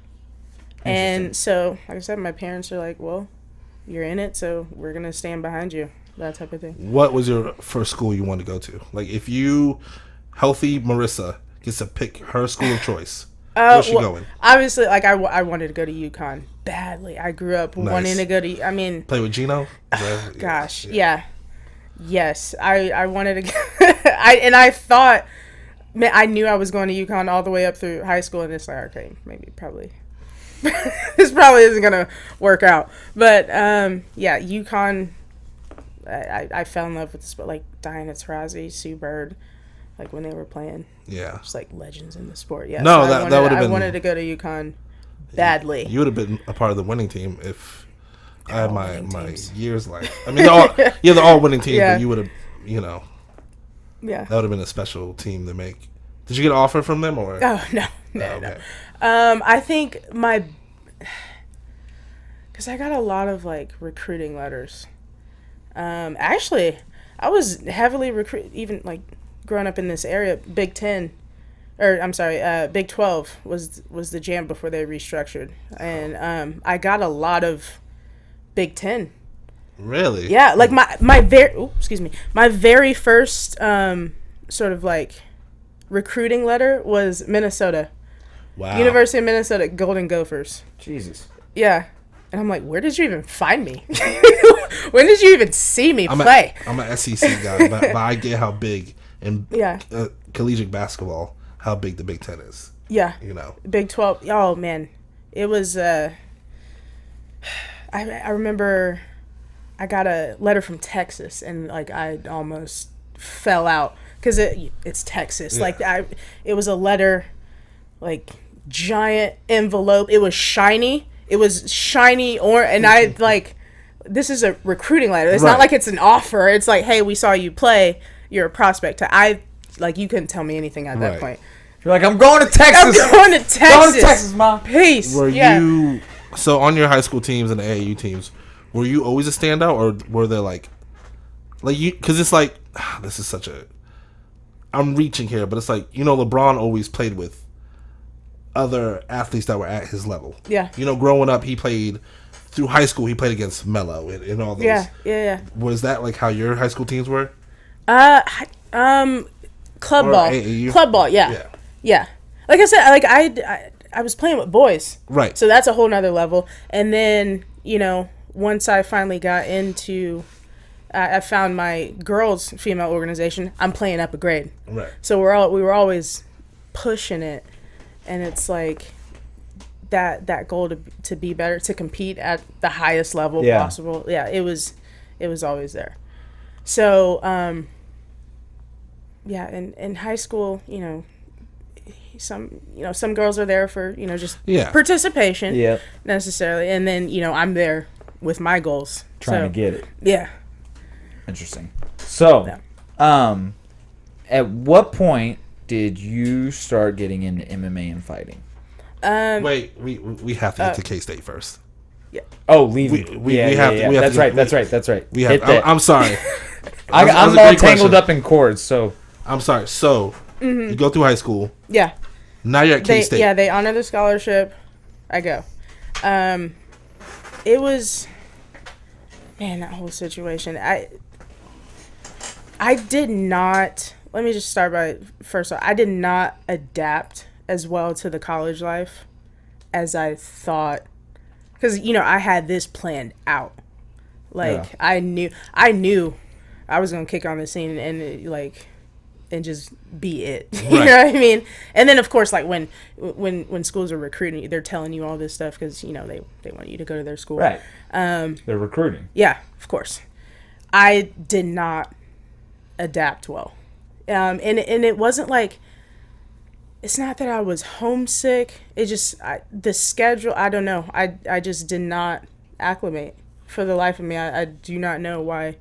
And so, like I said, my parents are like, well, you're in it, so we're going to stand behind you. That type of thing. What was your first school you wanted to go to? Like, if you, healthy Marissa, gets to pick her school of choice, where's she going? Obviously, like, I wanted to go to UConn badly. I grew up wanting to go to, I mean. Play with Gino? Gosh, yeah. Yes, I wanted to go. I thought, man, I knew I was going to UConn all the way up through high school, and it's like, okay, probably. This probably isn't going to work out. But, yeah, UConn, I fell in love with the sport, like Diana Taurasi, Sue Bird, like when they were playing. Yeah. Just like legends in the sport. Yeah. No, so that would have been. I wanted to go to UConn badly. You would have been a part of the winning team if I had my years left. I mean, they're all winning teams, but you would have, Yeah. That would have been a special team to make. Did you get an offer from them or? Oh, no. Okay. I think because I got a lot of like recruiting letters. Actually, I was heavily recruited, even like growing up in this area. Big 12 was the jam before they restructured, and I got a lot of Big 10. Really? Yeah, like my very first sort of like recruiting letter was Minnesota. Wow. University of Minnesota Golden Gophers. Jesus. Yeah. And I'm like, where did you even find me? When did you even see me play? I'm an SEC guy, but I get how big in Yeah. collegiate basketball, how big the Big Ten is. Yeah. You know. Big 12. Oh, man. It was, I remember I got a letter from Texas, and, like, I almost fell out. Because it's Texas. Yeah. Like, it was a letter, like, giant envelope. It was shiny. And I, like, this is a recruiting letter. It's not like it's an offer. It's like, hey, we saw you play. You're a prospect. You couldn't tell me anything at that point. You're like, I'm going to Texas. Going to Texas, Mom. Peace. Were you, so on your high school teams and the AAU teams, were you always a standout, or were there, like you, because it's like, this is such a, I'm reaching here, but it's like, you know, LeBron always played with other athletes that were at his level. Yeah. You know, growing up, he played, through high school, he played against Melo and all those. Yeah. Was that, like, how your high school teams were? Club ball. AAU? Club ball, yeah. Like I said, like I was playing with boys. Right. So that's a whole nother level. And then, you know, once I finally got into, I found my girls' female organization, I'm playing up a grade. Right. So we were always pushing it. And it's like that goal to be better, to compete at the highest level possible. Yeah, it was always there. So, in high school, you know, some girls are there for, you know, just participation necessarily. And then, you know, I'm there with my goals. Trying to get it. Yeah. Interesting. So, at what point did you start getting into MMA and fighting? Wait, we have to get to K-State first. Yeah. Oh, leaving. We have to. That's right. We have. I'm sorry. I'm all tangled up in cords, so. I'm sorry. So, you go through high school. Yeah. Now you're at K-State. They honor the scholarship. I go. It was, man, that whole situation. I did not, let me just start by, first off, I did not adapt as well to the college life as I thought. Because, you know, I had this planned out. Like, I knew I was going to kick on the scene and just be it. You know what I mean? And then, of course, like, when schools are recruiting you, they're telling you all this stuff because, you know, they want you to go to their school. Right. They're recruiting. Yeah, of course. I did not adapt well. And it wasn't like, it's not that I was homesick. It just, the schedule, I don't know. I just did not acclimate for the life of me. I do not know why.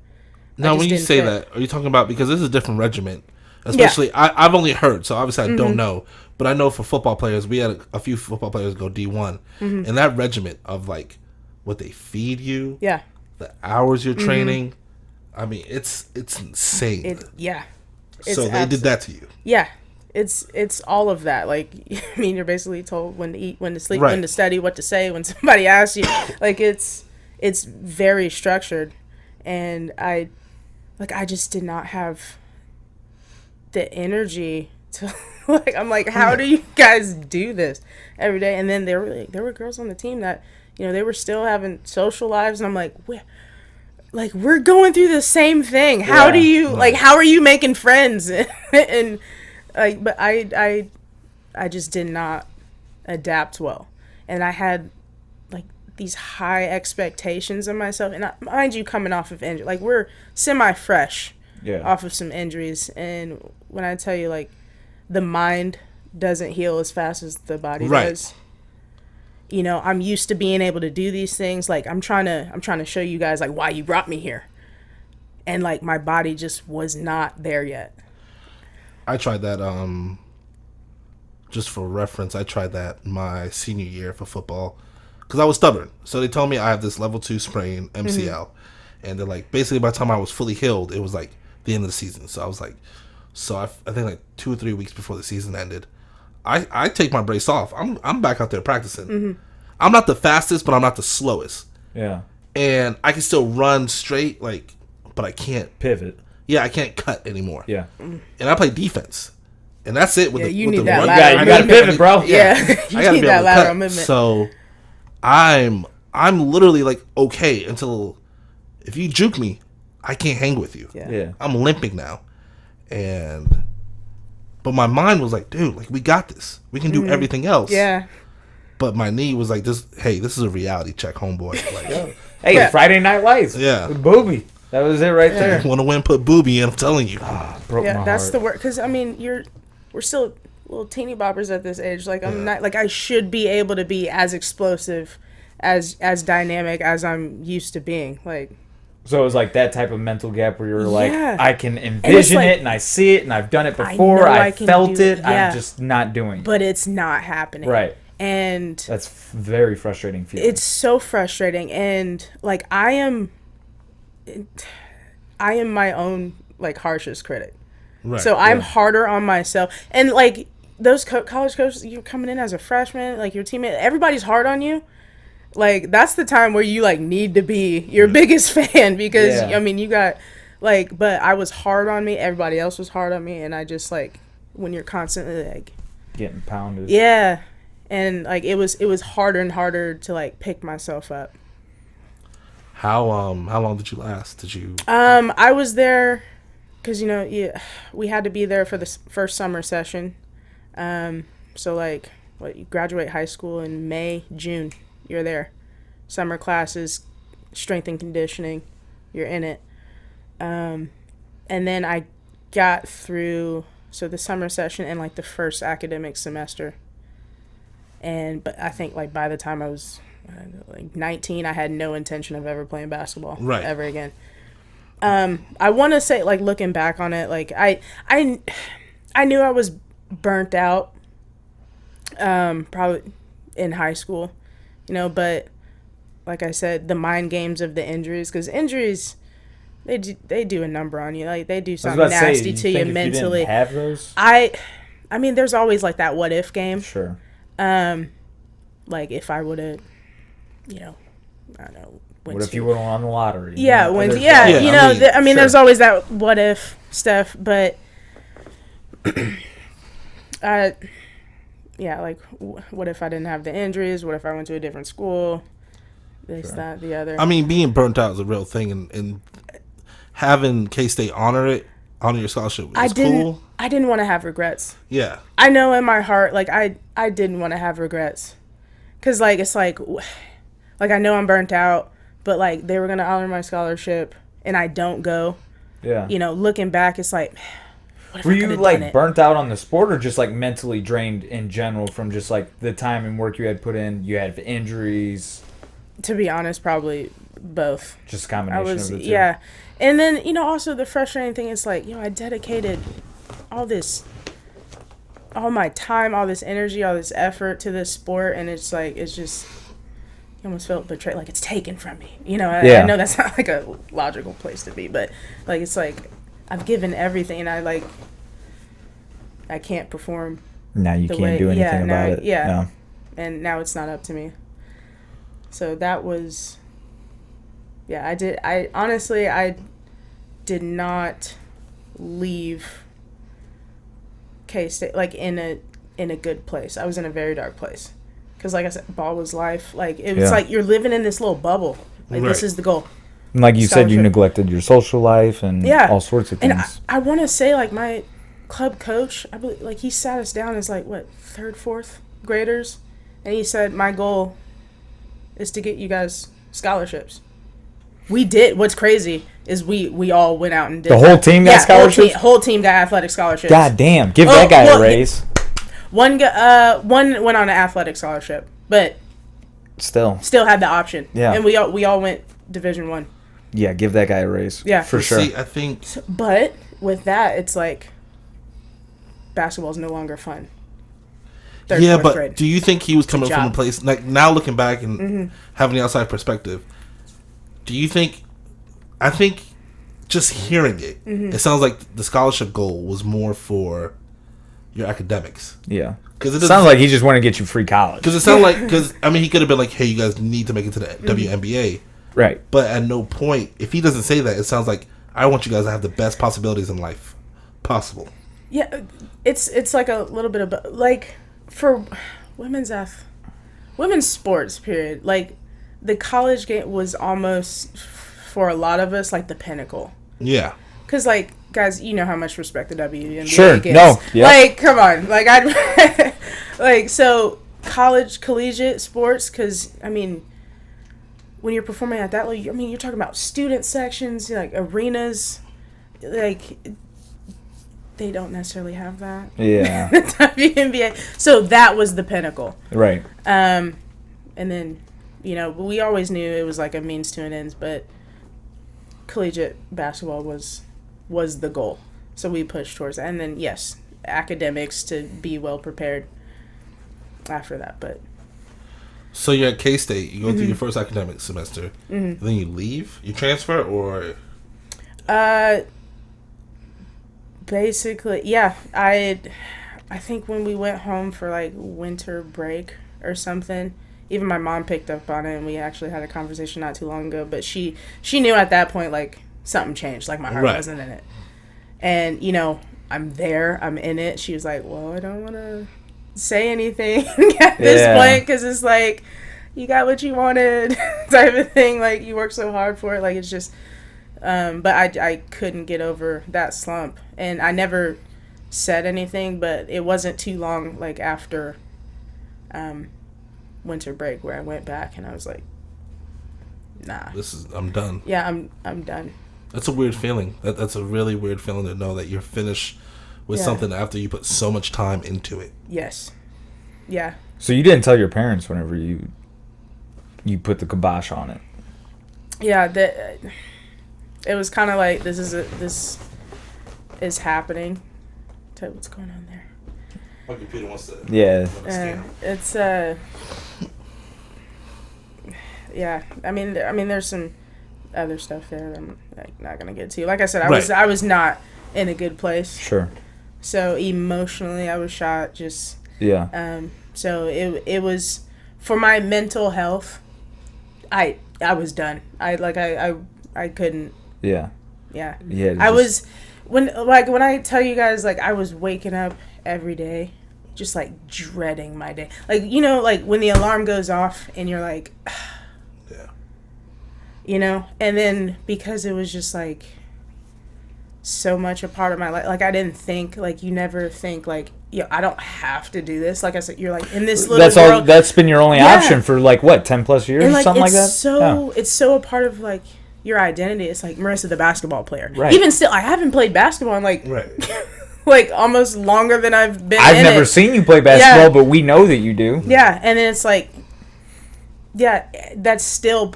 Now, when you say that, are you talking about, because this is a different regiment? Especially, I've only heard, so obviously I don't know. But I know for football players, we had a few football players go D1. And that regiment of, like, what they feed you, the hours you're training, I mean, it's insane. So they did that to you. Yeah. It's all of that. Like, I mean, you're basically told when to eat, when to sleep, when to study, what to say, when somebody asks you. Like, it's very structured. And I just did not have the energy to, like, I'm like, how do you guys do this every day? And then there were girls on the team that, you know, they were still having social lives, and I'm like, we're going through the same thing. How do you, like, how are you making friends? And like, but I just did not adapt well, and I had like these high expectations of myself, and mind you, coming off of injury, like, we're semi-fresh off of some injuries, and when I tell you, like, the mind doesn't heal as fast as the body does. You know, I'm used to being able to do these things. Like, I'm trying to show you guys, like, why you brought me here, and like, my body just was not there yet. I tried that, just for reference, I tried that my senior year for football because I was stubborn. So they told me I have this level 2 sprain, MCL. And they're like, basically by the time I was fully healed, it was like the end of the season. So I was like, I think like 2 or 3 weeks before the season ended, I take my brace off. I'm back out there practicing. I'm not the fastest, but I'm not the slowest. Yeah. And I can still run straight, like, but I can't pivot. Yeah, I can't cut anymore. Yeah. And I play defense. And that's it with you with need the that run. lateral You gotta pivot, bro. Yeah. You I gotta need be that able to lateral cut. movement. So I'm literally like okay until if you juke me, I can't hang with you. Yeah. I'm limping now. But my mind was like, dude, like, we got this. We can do everything else. Yeah. But my knee was like, this is a reality check, homeboy. Like, hey, Friday Night Lights. Yeah. With Booby. That was it right there. Want to win, put Booby in, I'm telling you. Broke my that's heart. the word. Because, I mean, we're still little teeny boppers at this age. Like, I'm not, like, I should be able to be as explosive, as dynamic as I'm used to being. Like, so it was like that type of mental gap where you're like, Yeah. I can envision like, it and I see it and I've done it before. I can felt do it. yeah. I'm just not doing it. But it's not happening. Right. And that's very frustrating feeling. It's so frustrating. And like, I am my own like harshest critic. Right. So I'm harder on myself. And like those college coaches, you're coming in as a freshman, like your teammate, everybody's hard on you. Like, that's the time where you, like, need to be your biggest fan because, I mean, you got, like, but I was hard on me. Everybody else was hard on me. And I just, like, when you're constantly, like... getting pounded. Yeah. And, like, it was harder and harder to, like, pick myself up. How long did you last? Did you... I was there because, you know, we had to be there for the first summer session. So, like, you graduate high school in May, June. You're there. Summer classes, strength and conditioning, you're in it. And then I got through, so the summer session and like the first academic semester. But I think like by the time I was like 19, I had no intention of ever playing basketball ever again. I want to say, like, looking back on it, like I knew I was burnt out, probably in high school. You know, but like I said, the mind games of the injuries, because injuries, they do a number on you. Like, they do something nasty to you mentally. You didn't have those? I mean, there's always like that what if game. Sure. Like if I would have, you know, I don't know. What if you would have won the lottery? Yeah, you know, I mean, there's always that what if stuff, but yeah, like, what if I didn't have the injuries? What if I went to a different school? This, that, the other. I mean, being burnt out is a real thing, and having K-State honor your scholarship is cool. I didn't want to have regrets. Yeah. I know in my heart, like, I didn't want to have regrets. Because, like, it's like I know I'm burnt out, but, like, they were going to honor my scholarship, and I don't go. Yeah. You know, looking back, it's like... Were you like burnt out on the sport or just like mentally drained in general from just like the time and work you had put in? You had injuries. To be honest, probably both. Just a combination of the two. Yeah. And then, you know, also the frustrating thing is like, you know, I dedicated all my time, all this energy, all this effort to this sport, and it's like, it's just, you almost felt betrayed, like it's taken from me. You know, I know that's not like a logical place to be, but like, it's like, I've given everything, and I can't perform. Now you can't do anything about it. Yeah. No. And now it's not up to me. So that was, I honestly did not leave K-State like in a good place. I was in a very dark place. Because like I said, ball was life. Like, it was like you're living in this little bubble. Like, this is the goal. And like you said, you neglected your social life and all sorts of things. And I want to say, like, my club coach, I believe, like, he sat us down as, like, what, 3rd, 4th graders? And he said, my goal is to get you guys scholarships. We did. What's crazy is we all went out and did the whole team got scholarships? Whole team got athletic scholarships. God damn. Give that guy a raise. One went on an athletic scholarship, but still had the option. Yeah. And we all went Division I. Yeah, give that guy a raise. Yeah. For sure. See, I think... But with that, it's like basketball is no longer fun. But grade. Do you think he was coming from a place... Like, now looking back and having the outside perspective, do you think... I think just hearing it, it sounds like the scholarship goal was more for your academics. Yeah. Because it sounds like he just wanted to get you free college. Because it sounded like... Because, I mean, he could have been like, hey, you guys need to make it to the WNBA. Right. But at no point, if he doesn't say that, it sounds like, I want you guys to have the best possibilities in life possible. Yeah, it's like a little bit of, like, for women's sports, period. Like, the college game was almost for a lot of us, like, the pinnacle. Yeah. Because, like, guys, you know how much respect the WNBA sure. gets. No. Yep. Like, come on. Like, I'd... like, so, collegiate sports, because, I mean, when you're performing at that level, I mean, you're talking about student sections, like, arenas. Like, they don't necessarily have that. Yeah. The WNBA. So, that was the pinnacle. Right. And then, you know, we always knew it was, like, a means to an end, but collegiate basketball was the goal. So we pushed towards that. And then, yes, academics to be well prepared after that. But so you're at K-State. You go through your first academic semester. And then you leave? You transfer or? Basically, yeah. I think when we went home for, like, winter break or something, even my mom picked up on it, and we actually had a conversation not too long ago. But she knew at that point, like, something changed. Like, my heart wasn't in it. And, you know, I'm there. I'm in it. She was like, well, I don't want to say anything at this point because it's like, you got what you wanted type of thing. Like, you worked so hard for it. Like, it's just... but I couldn't get over that slump. And I never said anything, but it wasn't too long, like, after... winter break where I went back and I was like, nah. I'm done. Yeah, I'm done. That's a weird feeling. That's a really weird feeling to know that you're finished with something after you put so much time into it. Yes. Yeah. So you didn't tell your parents whenever you put the kibosh on it? Yeah, it was kind of like, this is happening. Tell you what's going on there. My computer wants to. Yeah. It's yeah. I mean, there's some other stuff there that I'm, like, not gonna get to. Like I said, I was not in a good place. Sure. So emotionally, I was shot. Just yeah. So it was for my mental health. I was done. I couldn't. Yeah. Yeah. Yeah. I was when I tell you guys, like, I was waking up every day just, like, dreading my day. Like, you know, like, when the alarm goes off and you're like, yeah, you know, and then because it was just, like, so much a part of my life, like, I didn't think, like, you never think, like, yo, I don't have to do this. Like I said, you're, like, in this little world. That's been your only option for, like, what, 10 plus years, and, like, something like that? It's so a part of, like, your identity. It's like Marissa, the basketball player. Right. Even still, I haven't played basketball in, like, right. like, almost longer than I've been. I've never seen you play basketball, but we know that you do. Yeah, and then it's like, yeah, that's still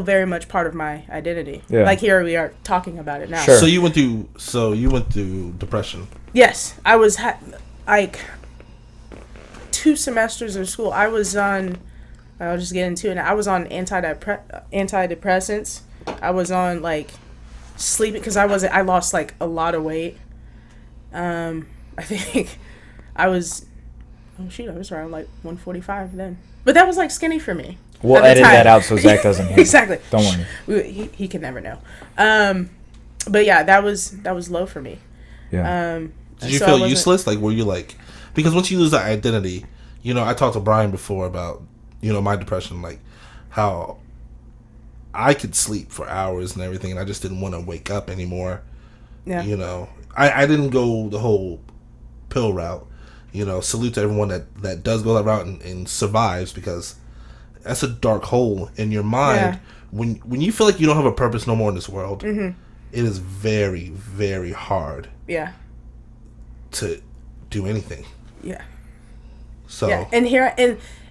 very much part of my identity. Yeah. Like, here we are talking about it now. Sure. So you went through depression. Yes, I was like 2 semesters of school. I was on. I'll just get into it. I was on antidepressants. I was on, like, sleeping because I lost, like, a lot of weight. I think I was. Oh shoot! I was around, like, 145 then. But that was, like, skinny for me. We'll edit that out so Zach doesn't hear. Exactly. Don't worry. He can never know. But yeah, that was low for me. Yeah. Did you feel useless? Like, were you, like, because once you lose that identity, you know, I talked to Brian before about, you know, my depression, like, how I could sleep for hours and everything, and I just didn't want to wake up anymore. Yeah. You know, I didn't go the whole pill route. You know, salute to everyone that does go that route and survives, because that's a dark hole in your mind. Yeah. When you feel like you don't have a purpose no more in this world, it is very, very hard. Yeah. To do anything. Yeah. So. Yeah, and here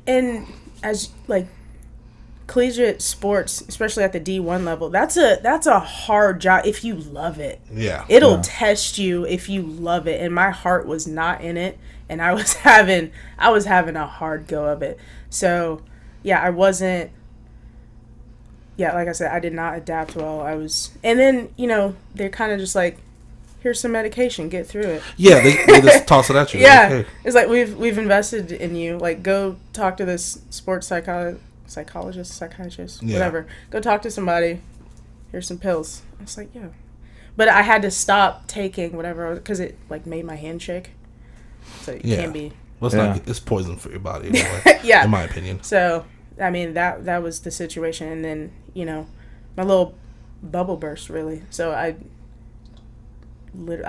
and as, like, collegiate sports, especially at the D1 level, that's a hard job if you love it. Yeah. It'll test you if you love it, and my heart was not in it, and I was having a hard go of it. So, yeah, I wasn't. Yeah, like I said, I did not adapt well. And then, you know, they're kind of just like, here's some medication, get through it. Yeah, they just toss it at you. Yeah, like, hey. It's like, we've invested in you. Like, go talk to this sports psychologist, whatever. Go talk to somebody. Here's some pills. I was like, yeah. But I had to stop taking whatever, because it, like, made my hand shake. So it can't be. Well, it's poison for your body, anyway, yeah. in my opinion. So, I mean, that was the situation. And then, you know, my little bubble burst, really. So I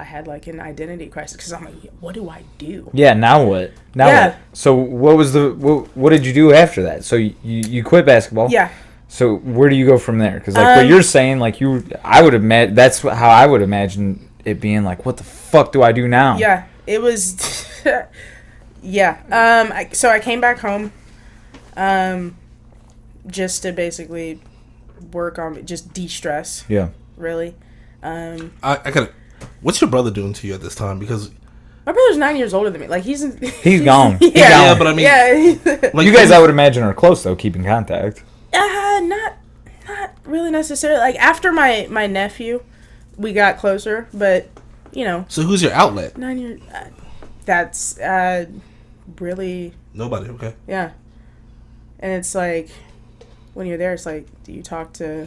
had like an identity crisis because I'm like, what do I do? Yeah, now what? What? So what did you do after that? So you quit basketball? Yeah. So where do you go from there? Because like what you're saying, like I would imagine that's how I would imagine it being. Like, what the fuck do I do now? Yeah, it was. Yeah. So I came back home, just to basically work on just de-stress. Yeah. Really. I gotta. What's your brother doing to you at this time? Because my brother's 9 years older than me. Like he's gone. Yeah. He's gone. Yeah, but I mean, yeah. Like, you guys, I would imagine, are close though, keeping contact. Not really necessarily. Like after my nephew, we got closer, but you know. So who's your outlet? 9 years. That's really nobody. Okay. Yeah, and it's like when you're there, it's like, do you talk to?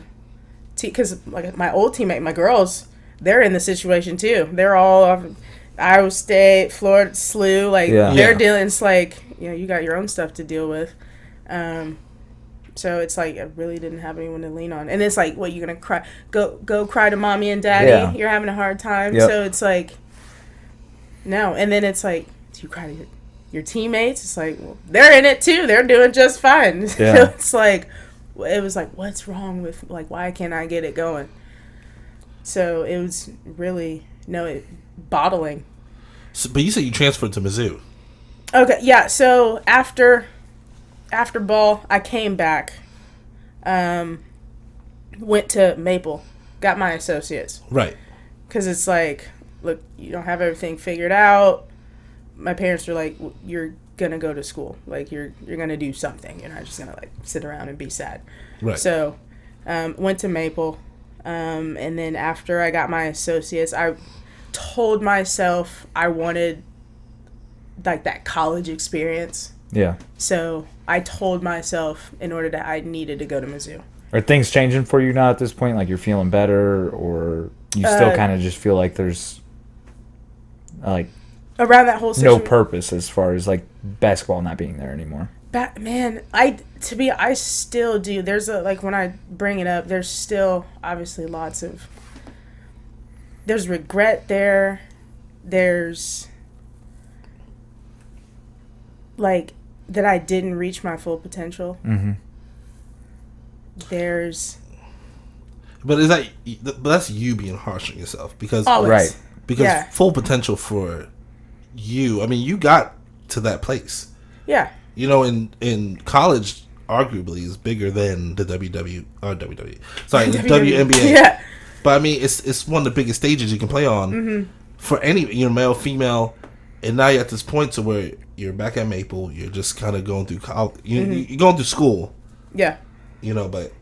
Because like my old teammate, my girls, they're in the situation too. They're all off Iowa State, Florida, SLU. Like they're dealing. It's like, you know, you got your own stuff to deal with. So it's like I really didn't have anyone to lean on, and it's like, what, you're gonna cry? Go cry to mommy and daddy. Yeah. You're having a hard time. Yep. So it's like, no, and then it's like, do you cry to your teammates? It's like, well, they're in it too. They're doing just fine. Yeah. So it's like, it was like, what's wrong with, like, why can't I get it going? So it was really bottling. So, but you said you transferred to Mizzou. Okay, yeah. So after ball, I came back, went to Maple, got my associates. Right. Because it's like, look, you don't have everything figured out. My parents were like, you're going to go to school. Like, you're going to do something. You're not just going to, like, sit around and be sad. Right. So, went to Maple. And then after I got my associates, I told myself I wanted, like, that college experience. Yeah. So I told myself I needed to go to Mizzou. Are things changing for you now at this point? Like, you're feeling better, or you still kind of just feel like there's, like, around that whole situation, no purpose as far as, like, basketball not being there anymore? Man, I still do. There's like, when I bring it up, there's still obviously there's regret there. There's like that I didn't reach my full potential. Mm-hmm. But that's you being harsh on yourself, because always. Right. Because full potential for you, I mean, you got to that place. Yeah. You know, in college, arguably is bigger than the WNBA. Yeah. But I mean, it's one of the biggest stages you can play on for any, male, female, and now you're at this point to where you're back at Maple. You're just kind of going through college. You're going through school. Yeah. But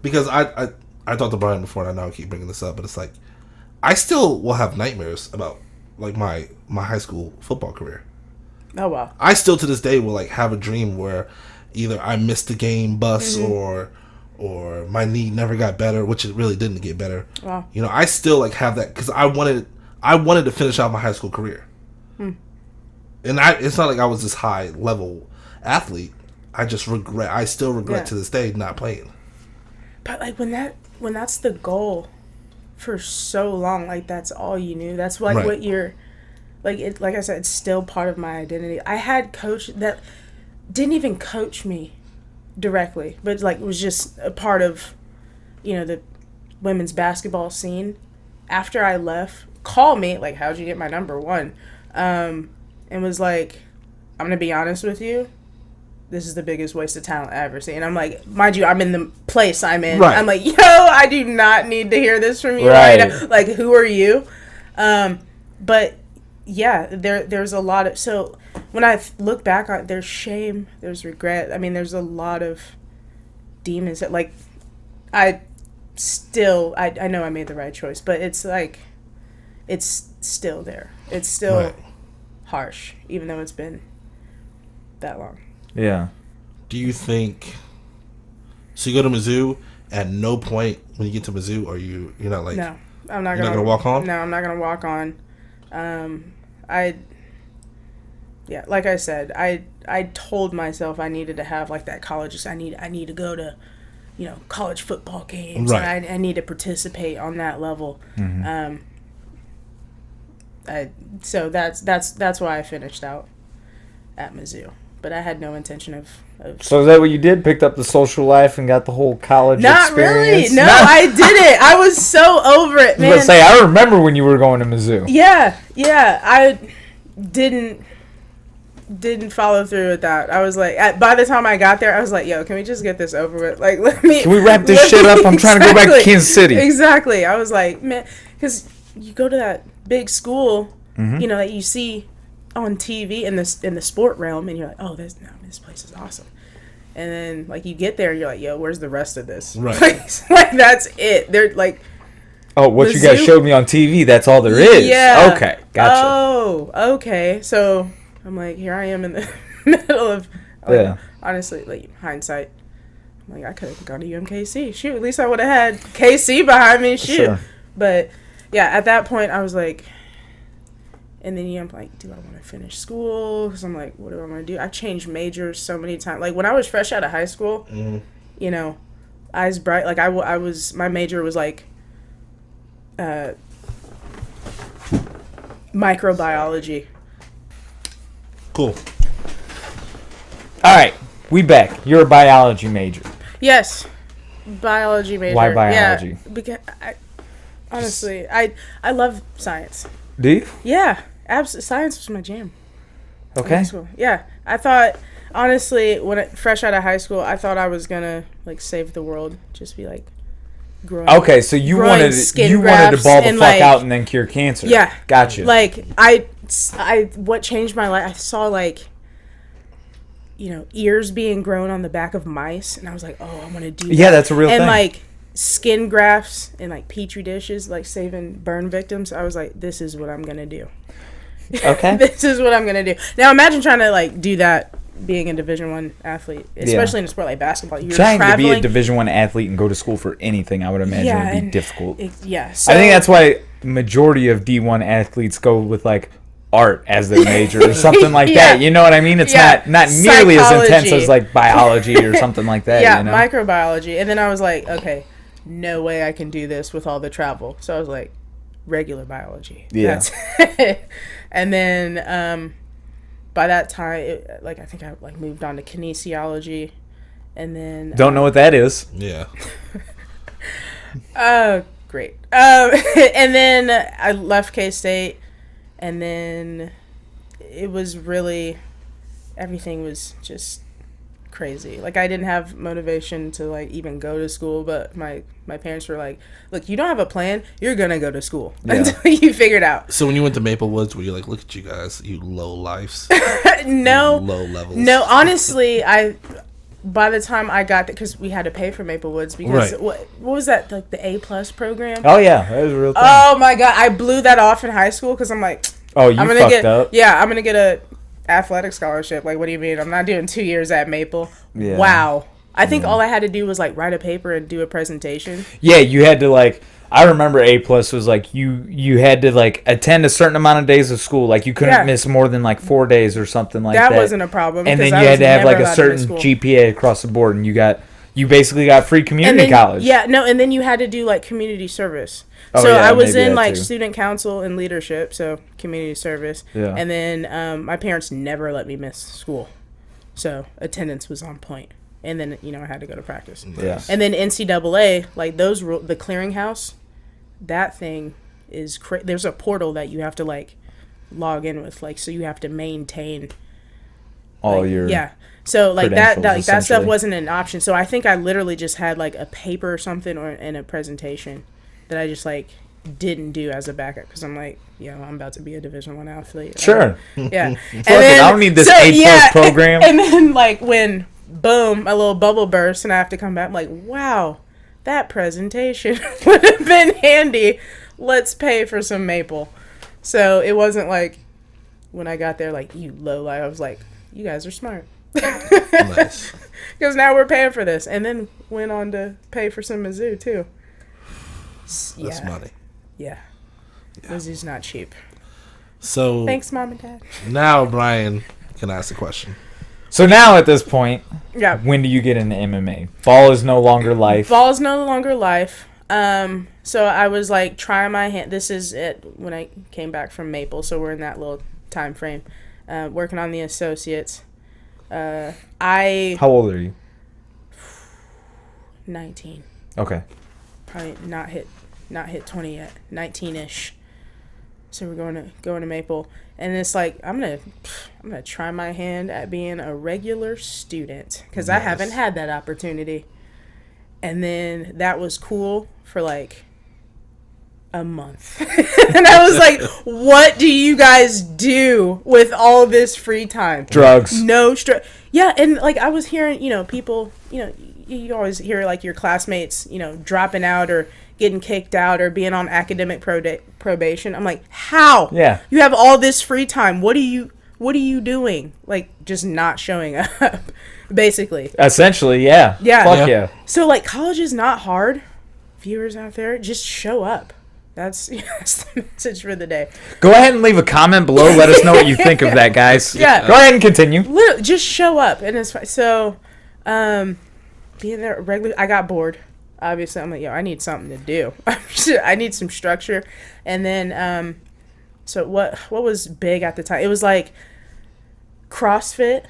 because I talked to Brian before, and I know I keep bringing this up, but it's like I still will have nightmares about, like, my high school football career. Oh, wow. I still to this day will, like, have a dream where either I missed the game bus or my knee never got better, which it really didn't get better. Wow. I still, like, have that because I wanted to finish out my high school career. And it's not like I was this high level athlete. I still regret to this day not playing. But, like, when that's the goal for so long, like, that's all you knew. That's like what you're, like, it, like I said, it's still part of my identity. I had coach that didn't even coach me directly, but, like, was just a part of, the women's basketball scene. After I left, called me, like, how'd you get my number? One, and was like, I'm gonna be honest with you, this is the biggest waste of talent I've ever seen. I'm like, mind you, I'm in the place I'm in. Right. I'm like, I do not need to hear this from you right now. Like, who are you? But yeah, there's a lot of, so when I look back on it, there's shame, there's regret. I mean, there's a lot of demons that, like, I know I made the right choice, but it's like, it's still there. It's still harsh, even though it's been that long. Yeah. Do you think, so you go to Mizzou, at no point when you get to Mizzou are you're not like, no, I'm not you're not gonna walk on? No, I'm not gonna walk on. Like I said, I told myself I needed to have, like, that college. I need to go to college football games. Right. And I need to participate on that level. Mm-hmm. So that's why I finished out at Mizzou. But I had no intention of So is that what you did? Picked up the social life and got the whole college experience? Not really. No, I didn't. I was so over it, man. I was going to say, I remember when you were going to Mizzou. Yeah. I didn't follow through with that. I was like, by the time I got there, I was like, yo, can we just get this over with? Like, can we wrap this shit up? I'm trying to go back to Kansas City. Exactly. I was like, man, because you go to that big school, that you see on TV in the sport realm, and you're like, oh, this place is awesome. And then like you get there, and you're like, yo, where's the rest of this? Right. like that's it. They're like, oh, what you guys showed me on TV, that's all there is. Yeah. Okay, gotcha. Oh, okay. So I'm like, here I am in the middle of, honestly, like hindsight. I'm like, I could have gone to UMKC. Shoot, at least I would have had KC behind me. Shoot. Sure. But yeah, at that point, I was like, and then I'm like, do I want to finish school? Because I'm like, what do I want to do? I've changed majors so many times. Like when I was fresh out of high school, eyes bright. Like I was, my major was like microbiology. Cool. All right, we back. You're a biology major. Yes, biology major. Why biology? Yeah, because honestly, I love science. Do you? Yeah, absolutely. Science was my jam. Okay. Yeah, I thought honestly, fresh out of high school, I thought I was gonna like save the world, just be like growing. Okay, so you wanted to ball the fuck out and then cure cancer. Yeah, gotcha. Like what changed my life? I saw like, ears being grown on the back of mice, and I was like, oh, I want to do that. Yeah, that's a real thing. And like skin grafts and like petri dishes, like saving burn victims. I was like, this is what I'm gonna do. Okay. This is what I'm gonna do. Now imagine trying to like do that being a Division I athlete, especially in a sport like basketball. You're trying traveling. to be a Division I athlete and go to school for anything, I would imagine would be difficult. So I think that's why majority of D1 athletes go with like art as their major or something like that. You know what I mean? It's not nearly as intense as like biology or something like that. Yeah, microbiology. And then I was like, okay, no way I can do this with all the travel. So I was like, regular biology. Yeah. That's it. And then by that time, I think I like moved on to kinesiology, and then don't know what that is. Yeah. Great. And then I left K-State, and then it was really, everything was just crazy. Like I didn't have motivation to like even go to school, but my parents were like, look, you don't have a plan, you're gonna go to school until you figure it out. So when you went to Maple Woods, were you like, look at you guys, you low lifes? No, low levels. No, honestly, by the time I got there, because we had to pay for Maple Woods, because what was that, like the A+ program? Oh yeah, that was a real thing. Oh my god, I blew that off in high school because I'm like, I'm gonna get a athletic scholarship. Like, what do you mean? I'm not doing 2 years at Maple. Yeah. Wow. I think all I had to do was like write a paper and do a presentation. Yeah, you had to like, I remember A+ was like you had to like attend a certain amount of days of school. Like you couldn't miss more than like 4 days or something like that. That wasn't a problem. And then you had to have like a certain GPA across the board, and you basically got free community college. Yeah, no, and then you had to do like community service. I was in like student council and leadership, so community service. Yeah. And then my parents never let me miss school, so attendance was on point. And then I had to go to practice. Yeah. And then NCAA, like those the clearinghouse, that thing is there's a portal that you have to like log in with, like so you have to maintain all your So like that stuff wasn't an option. So I think I literally just had like a paper or something and a presentation that I just like didn't do as a backup because I'm like, I'm about to be a Division I athlete. Sure. Yeah. And then, I don't need this A+ program. And then like when boom, a little bubble burst and I have to come back, I'm like, wow, that presentation would have been handy. Let's pay for some Maple. So it wasn't like when I got there like, you low life. I was like, you guys are smart. Nice. Because now we're paying for this. And then went on to pay for some Mizzou too. That's money. Yeah. Mizzou's not cheap. So thanks, Mom and Dad. Now Brian can ask a question. So now at this point, Yeah. when do you get into MMA? Ball is no longer life. Ball is no longer life. So I was like trying my hand. This is it when I came back from Maple. So we're in that little time frame, working on the associates. How old are you? 19. Okay. Probably not hit 20 yet. 19-ish. So we're going to Maple, and it's like I'm gonna try my hand at being a regular student because I haven't had that opportunity. And then that was cool for like a month. And I was like, what do you guys do with all this free time? Drugs. No stress. Yeah, and like I was hearing, people, you always hear like your classmates, dropping out or getting kicked out or being on academic probation. I'm like, how? Yeah. You have all this free time. What are you doing? Like just not showing up, basically. Essentially, yeah. Yeah. Fuck yeah. So like college is not hard. Viewers out there, just show up. That's the message for the day. Go ahead and leave a comment below. Let us know what you think of that, guys. Yeah. Go ahead and continue. Literally, just show up, and it's fine. So, being there regularly, I got bored. Obviously, I'm like, I need something to do. I need some structure. And then, so what was big at the time? It was like CrossFit.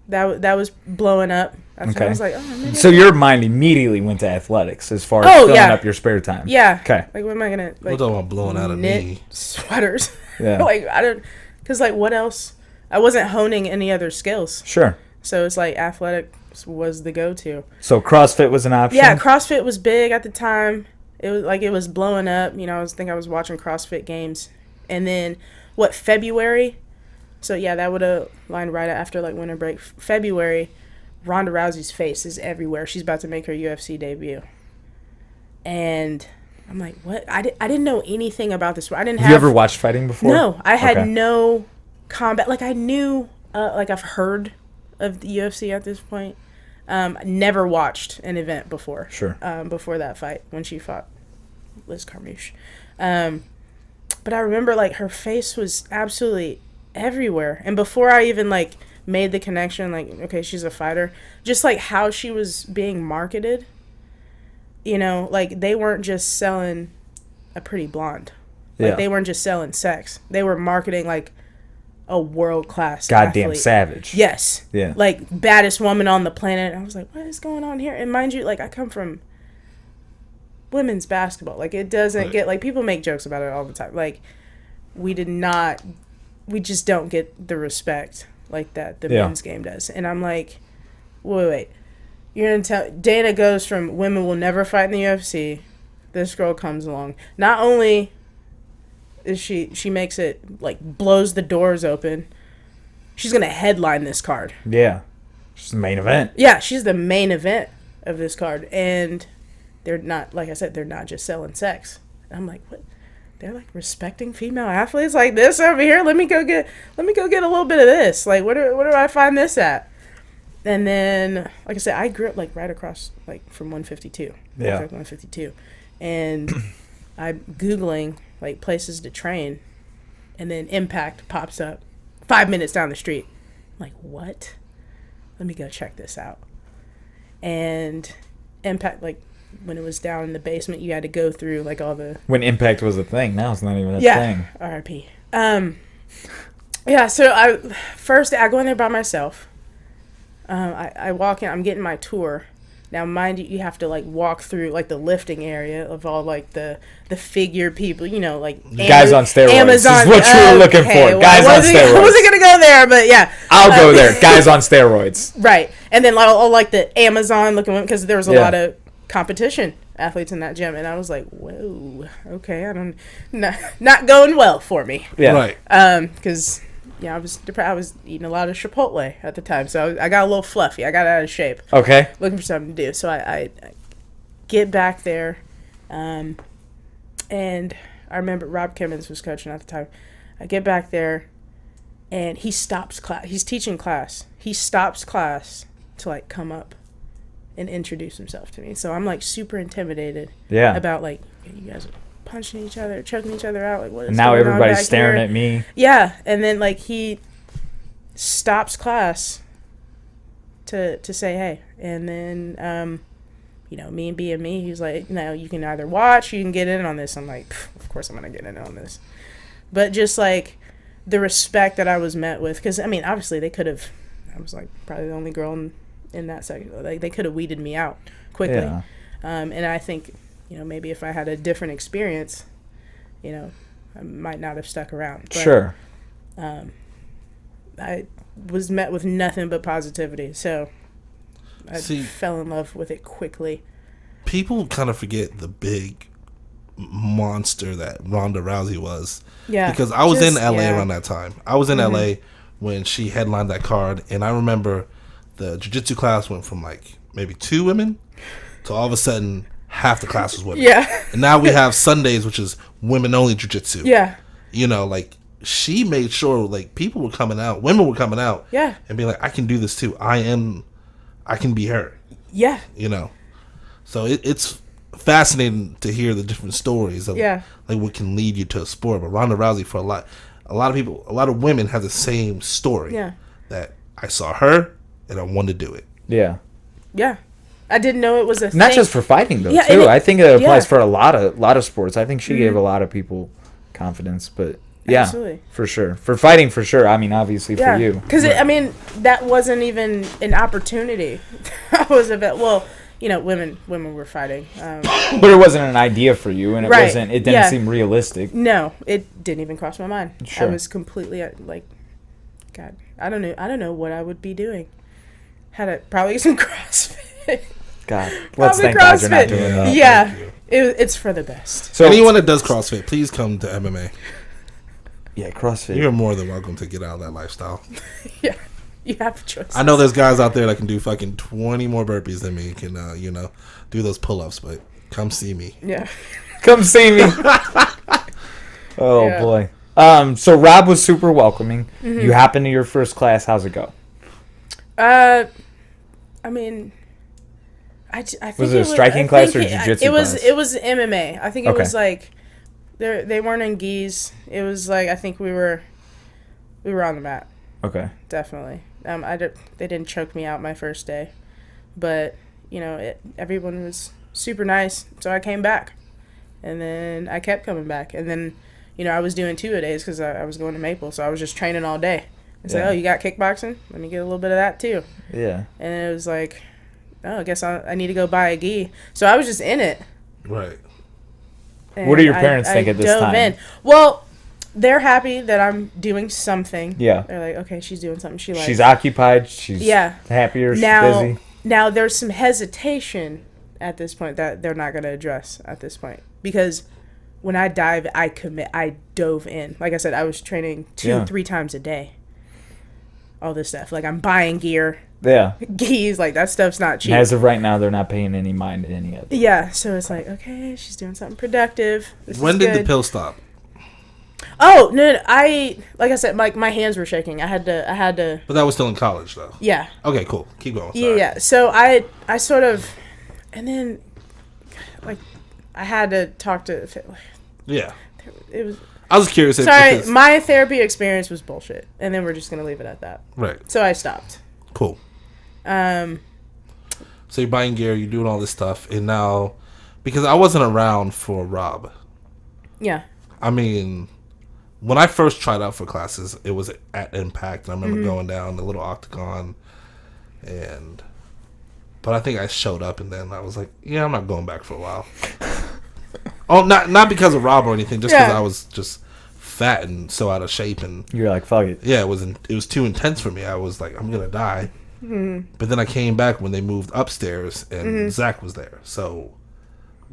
That was blowing up. That's when I was like, maybe. So your mind immediately went to athletics as far as filling up your spare time. Yeah. Okay. Like, what am I gonna We're talking about blowing out a knee. Sweaters. Yeah. Like I don't, cause like what else? I wasn't honing any other skills. Sure. So it's like athletics was the go-to. So CrossFit was an option. Yeah, CrossFit was big at the time. It was blowing up. I was watching CrossFit games, and then February. So yeah, that would have lined right after like winter break. February, Ronda Rousey's face is everywhere. She's about to make her UFC debut, and I'm like, what? I didn't know anything about this. I didn't have. You ever watched fighting before? No, I had no combat. Like I knew, like I've heard of the UFC at this point. Never watched an event before. Sure. Before that fight when she fought Liz Carmouche, but I remember like her face was absolutely everywhere, and before I even like made the connection, like okay, she's a fighter, just like how she was being marketed. Like they weren't just selling a pretty blonde. Like they weren't just selling sex. They were marketing like a world-class goddamn athlete. savage. Yes. Yeah. Like baddest woman on the planet. I was like, what is going on here? And mind you, like I come from women's basketball. Like it doesn't get like people make jokes about it all the time. Like we just don't get the respect like that the men's game does. And I'm like, wait. You're going to tell... Dana goes from women will never fight in the UFC. This girl comes along. Not only is she makes it, like, blows the doors open. She's going to headline this card. Yeah. She's the main event. Yeah, she's the main event of this card. And they're not... Like I said, they're not just selling sex. And I'm like, what? They're, like, respecting female athletes like this over here? Let me go get a little bit of this. Like, where do I find this at? And then, like I said, I grew up like right across, like from 152. Yeah. 152. And I'm Googling like places to train, and then Impact pops up 5 minutes down the street. I'm like, what? Let me go check this out. And Impact, like when it was down in the basement, you had to go through like all the. When Impact was a thing, now it's not even a thing. R.I.P. Yeah. So I go in there by myself. I walk in, I'm getting my tour. Now, mind you, you have to, like, walk through, like, the lifting area of all, like, the figure people, like... Guys on steroids. Amazon. This is what you were looking for. Guys on steroids. I wasn't going to go there, but, yeah. I'll go there. Guys on steroids. Right. And then, all, like, the Amazon looking... Because there was a lot of competition athletes in that gym. And I was like, whoa, okay, not going well for me. Yeah. Right. Because... Yeah, I was eating a lot of Chipotle at the time, so I got a little fluffy. I got out of shape. Okay. Looking for something to do. So I get back there, and I remember Rob Kimmons was coaching at the time. I get back there, and he stops class. He's teaching class. He stops class to, like, come up and introduce himself to me. So I'm, like, super intimidated about, like, you guys are punching each other, choking each other out. Like, what is and now going everybody's on back staring here? at me. Yeah, and then like he stops class to say hey. And then me being me, he's like, you can either watch, you can get in on this. I'm like, of course I'm gonna get in on this. But just like the respect that I was met with, because I mean obviously they could have, I was like probably the only girl in that section, like they could have weeded me out quickly. Yeah. And I think maybe if I had a different experience, I might not have stuck around. But, sure. I was met with nothing but positivity, so I fell in love with it quickly. People kind of forget the big monster that Ronda Rousey was. Yeah. Because I was in LA around that time. I was in LA when she headlined that card, and I remember the jiu-jitsu class went from like maybe 2 women to all of a sudden half the class was women. Yeah. And now we have Sundays, which is women only jiu-jitsu. Yeah. Like she made sure like people were coming out, women were coming out. Yeah. And being like, I can do this too. I can be her. Yeah. So it's fascinating to hear the different stories of like what can lead you to a sport. But Ronda Rousey, for a lot of people, a lot of women have the same story. Yeah. That I saw her and I wanted to do it. Yeah. Yeah. I didn't know it was a thing. Not just for fighting though, too. I think it applies for a lot of sports. I think she gave a lot of people confidence, but yeah, absolutely. For sure. For fighting, for sure. I mean, obviously for you. Because, that wasn't even an opportunity. That was a bit, women were fighting. But it wasn't an idea for you, and it didn't seem realistic. No, it didn't even cross my mind. Sure. I was completely, God, I don't know what I would be doing. Had probably some CrossFit. God, let's thank God you're not doing that. Yeah, it's for the best. So anyone that does CrossFit, please come to MMA. Yeah, CrossFit. You're more than welcome to get out of that lifestyle. Yeah, you have a choice. I know there's guys out there that can do fucking 20 more burpees than me, can do those pull-ups, but come see me. Yeah. Come see me. Oh, boy. So Rob was super welcoming. Mm-hmm. You happened to your first class. How's it go? I mean, I think was it a striking class or jiu-jitsu class? It was MMA. I think it was like they weren't in gis. It was like I think we were on the mat. Okay. Definitely. They didn't choke me out my first day, but everyone was super nice, so I came back, and then I kept coming back, and then I was doing 2-a-days because I was going to Maple, so I was just training all day. It's like, oh, you got kickboxing? Let me get a little bit of that too. Yeah. And it was like, oh, I guess I need to go buy a gi. So I was just in it. Right. And what do your parents think at this time? In. Well, they're happy that I'm doing something. Yeah. They're like, okay, she's doing something she likes. She's occupied. She's happier. She's busy. Now there's some hesitation at this point that they're not going to address at this point. Because when I dive, I commit. I dove in. Like I said, I was training 2-3 times a day. All this stuff. Like, I'm buying gear. Yeah. Gis, like, that stuff's not cheap. As of right now, they're not paying any mind to any of it. Yeah, so it's like, okay, she's doing something productive. When did the pill stop? Oh, no, like I said, my hands were shaking. I had to. But that was still in college, though. Yeah. Okay, cool. Keep going. Sorry. Yeah, so I sort of, and then, like, I had to talk to. Yeah. It was. I was curious. Sorry, my therapy experience was bullshit, and then we're just gonna leave it at that. Right. So I stopped. Cool. So you're buying gear, you're doing all this stuff, and now, because I wasn't around for Rob. Yeah. I mean, when I first tried out for classes, it was at Impact, and I remember going down the little octagon, but I think I showed up, and then I was like, yeah, I'm not going back for a while. Oh, not because of Rob or anything, just because I was just fat and so out of shape, and you're like, fuck it. Yeah, it was too intense for me. I was like, I'm gonna die. Mm-hmm. But then I came back when they moved upstairs, and Zach was there. So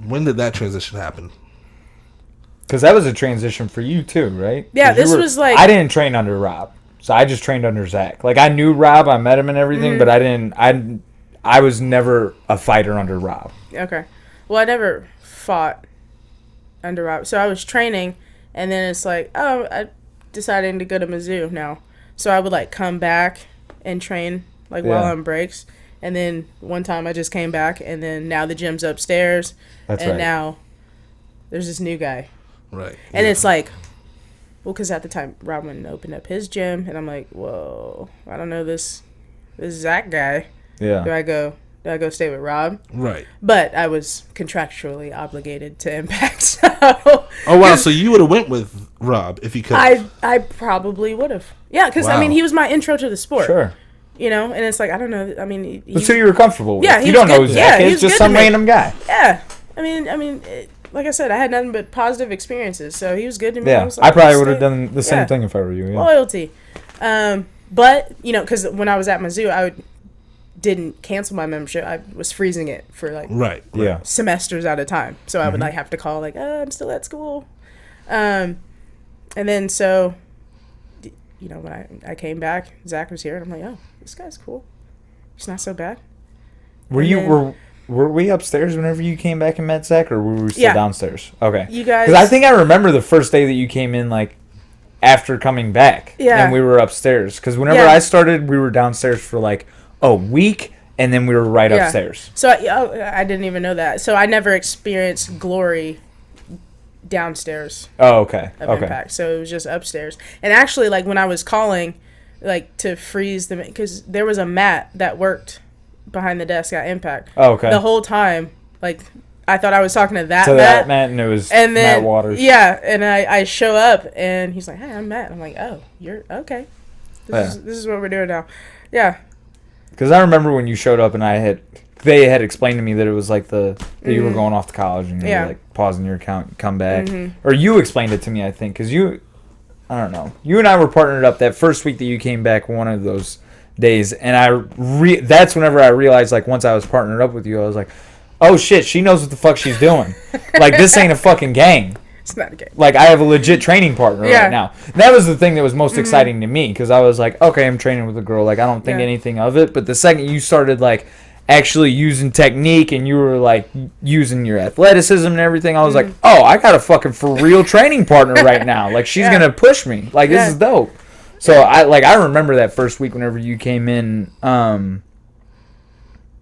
when did that transition happen? Because that was a transition for you too, right? Yeah, this was like I didn't train under Rob, so I just trained under Zach. Like I knew Rob, I met him and everything, but I was never a fighter under Rob. Okay, well, I never fought under Rob. So I was training, and then it's like, oh, I decided to go to Mizzou now. So I would like come back and train while on breaks. And then one time I just came back, and then now the gym's upstairs. And now there's this new guy. Right. And it's like, well, because at the time Rob went and opened up his gym, and I'm like, whoa, I don't know this Zach guy. Yeah. Do I go stay with Rob? Right. But I was contractually obligated to Impact. So Oh wow! So you would have went with Rob if you could. I probably would have. Yeah, because I Wow. mean, he was my intro to the sport. Sure. You know, and it's like, I don't know. I mean, That's who you were comfortable with. Yeah, he you was don't know good. Zach. Yeah, he It's was just good some to me. random guy. Yeah. I mean, like I said, I had nothing but positive experiences, so he was good to me. Yeah, was like, I probably would stay- have done the same yeah. thing if I were you. Yeah. Loyalty. But, you know, because when I was at Mizzou, didn't cancel my membership. I was freezing it for like Right. Yeah. semesters at a time. So I would like have to call like, I'm still at school. And then so, you know, when I came back, Zach was here, and I'm like, oh, this guy's cool. He's not so bad. Were And you then- were we upstairs whenever you came back and met Zach, or were we still Yeah. downstairs? Okay. You guys- Because I think I remember the first day that you came in, like after coming back. Yeah. And we were upstairs. Because whenever Yeah. I started, we were downstairs for like a week, and then we were right Yeah. upstairs. So I didn't even know that. So I never experienced glory downstairs Oh, okay. of Okay. Impact. So it was just upstairs. And actually, like when I was calling, like to freeze the, because there was a mat that worked behind the desk at Impact. Oh, okay. The whole time, like I thought I was talking to that To Matt. that Matt, and it was And then Matt Waters. yeah, and I show up and he's like, "Hey, I'm Matt." I'm like, "Oh, you're okay. This is what we're doing now." Yeah. Because I remember when you showed up, and they had explained to me that it was like that you were going off to college, and you Yeah. were like pausing your account, come back, or you explained it to me, I think, because I don't know, you and I were partnered up that first week that you came back, one of those days, and that's whenever I realized, like, once I was partnered up with you, I was like, oh shit, she knows what the fuck she's doing. Like, this ain't a fucking gang. It's not a game. Like, I have a legit training partner Yeah. right now. That was the thing that was most exciting to me, because I was like, okay, I'm training with a girl. Like, I don't think Yeah. anything of it. But the second you started, like, actually using technique, and you were, like, using your athleticism and everything, I was like, oh, I got a fucking for real training partner right now. Like, she's Yeah. going to push me. Like, Yeah. this is dope. So, I remember that first week whenever you came in,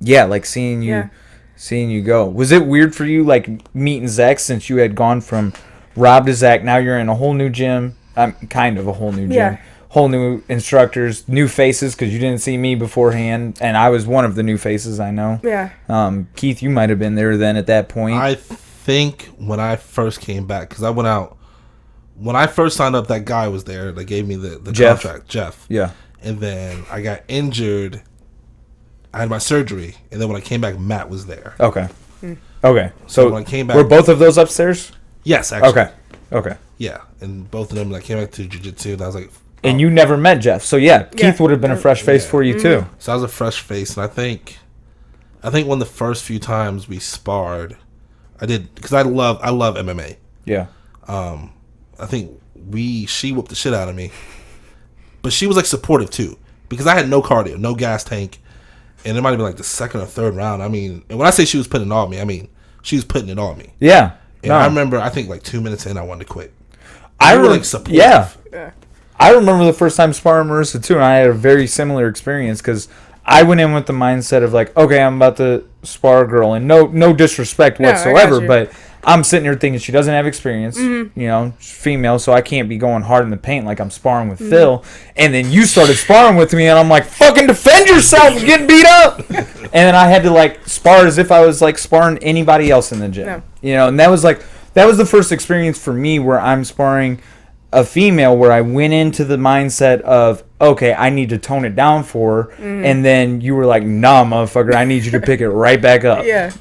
like, seeing you... Yeah. Seeing you go. Was it weird for you, like, meeting Zach, since you had gone from Rob to Zach? Now you're in a whole new gym. Kind of a whole new gym. Yeah. Whole new instructors, new faces, because you didn't see me beforehand, and I was one of the new faces, I know. Yeah. Keith, you might have been there then at that point. I think when I first came back, because I went out, when I first signed up, that guy was there that gave me the Jeff. contract, Jeff. Yeah. And then I got injured. I had my surgery, and then when I came back, Matt was there. Okay. Okay. So So, when I came back, were both of those upstairs? yes, actually, Okay. Okay. yeah, and both of them, like, came back to jiu-jitsu, and I was like, And you never met Jeff. So, yeah, Yeah. Keith would have been a fresh face for you, too. so I was a fresh face, and I think one of the first few times we sparred, I did, because I love MMA. Yeah. I think she whooped the shit out of me, but she was like supportive too, because I had no cardio, no gas tank, and it might have been like the second or third round. I mean, and when I say she was putting it on me, I mean she was putting it on me. Yeah. And No. I remember, I think like 2 minutes in, I wanted to quit. I You were, re- like, supportive. Yeah. Yeah. I remember the first time sparring Marissa too, and I had a very similar experience because I went in with the mindset of like, okay, I'm about to spar a girl, and no disrespect No, I whatsoever, got you. but I'm sitting here thinking she doesn't have experience, you know, she's female, so I can't be going hard in the paint like I'm sparring with Phil. And then you started sparring with me, and I'm like, fucking defend yourself, you're getting beat up. And then I had to like spar as if I was like sparring anybody else in the gym, No. you know, and that was the first experience for me where I'm sparring a female, where I went into the mindset of, okay, I need to tone it down for her, and then you were like, nah, motherfucker, I need you to pick it right back up. Yeah.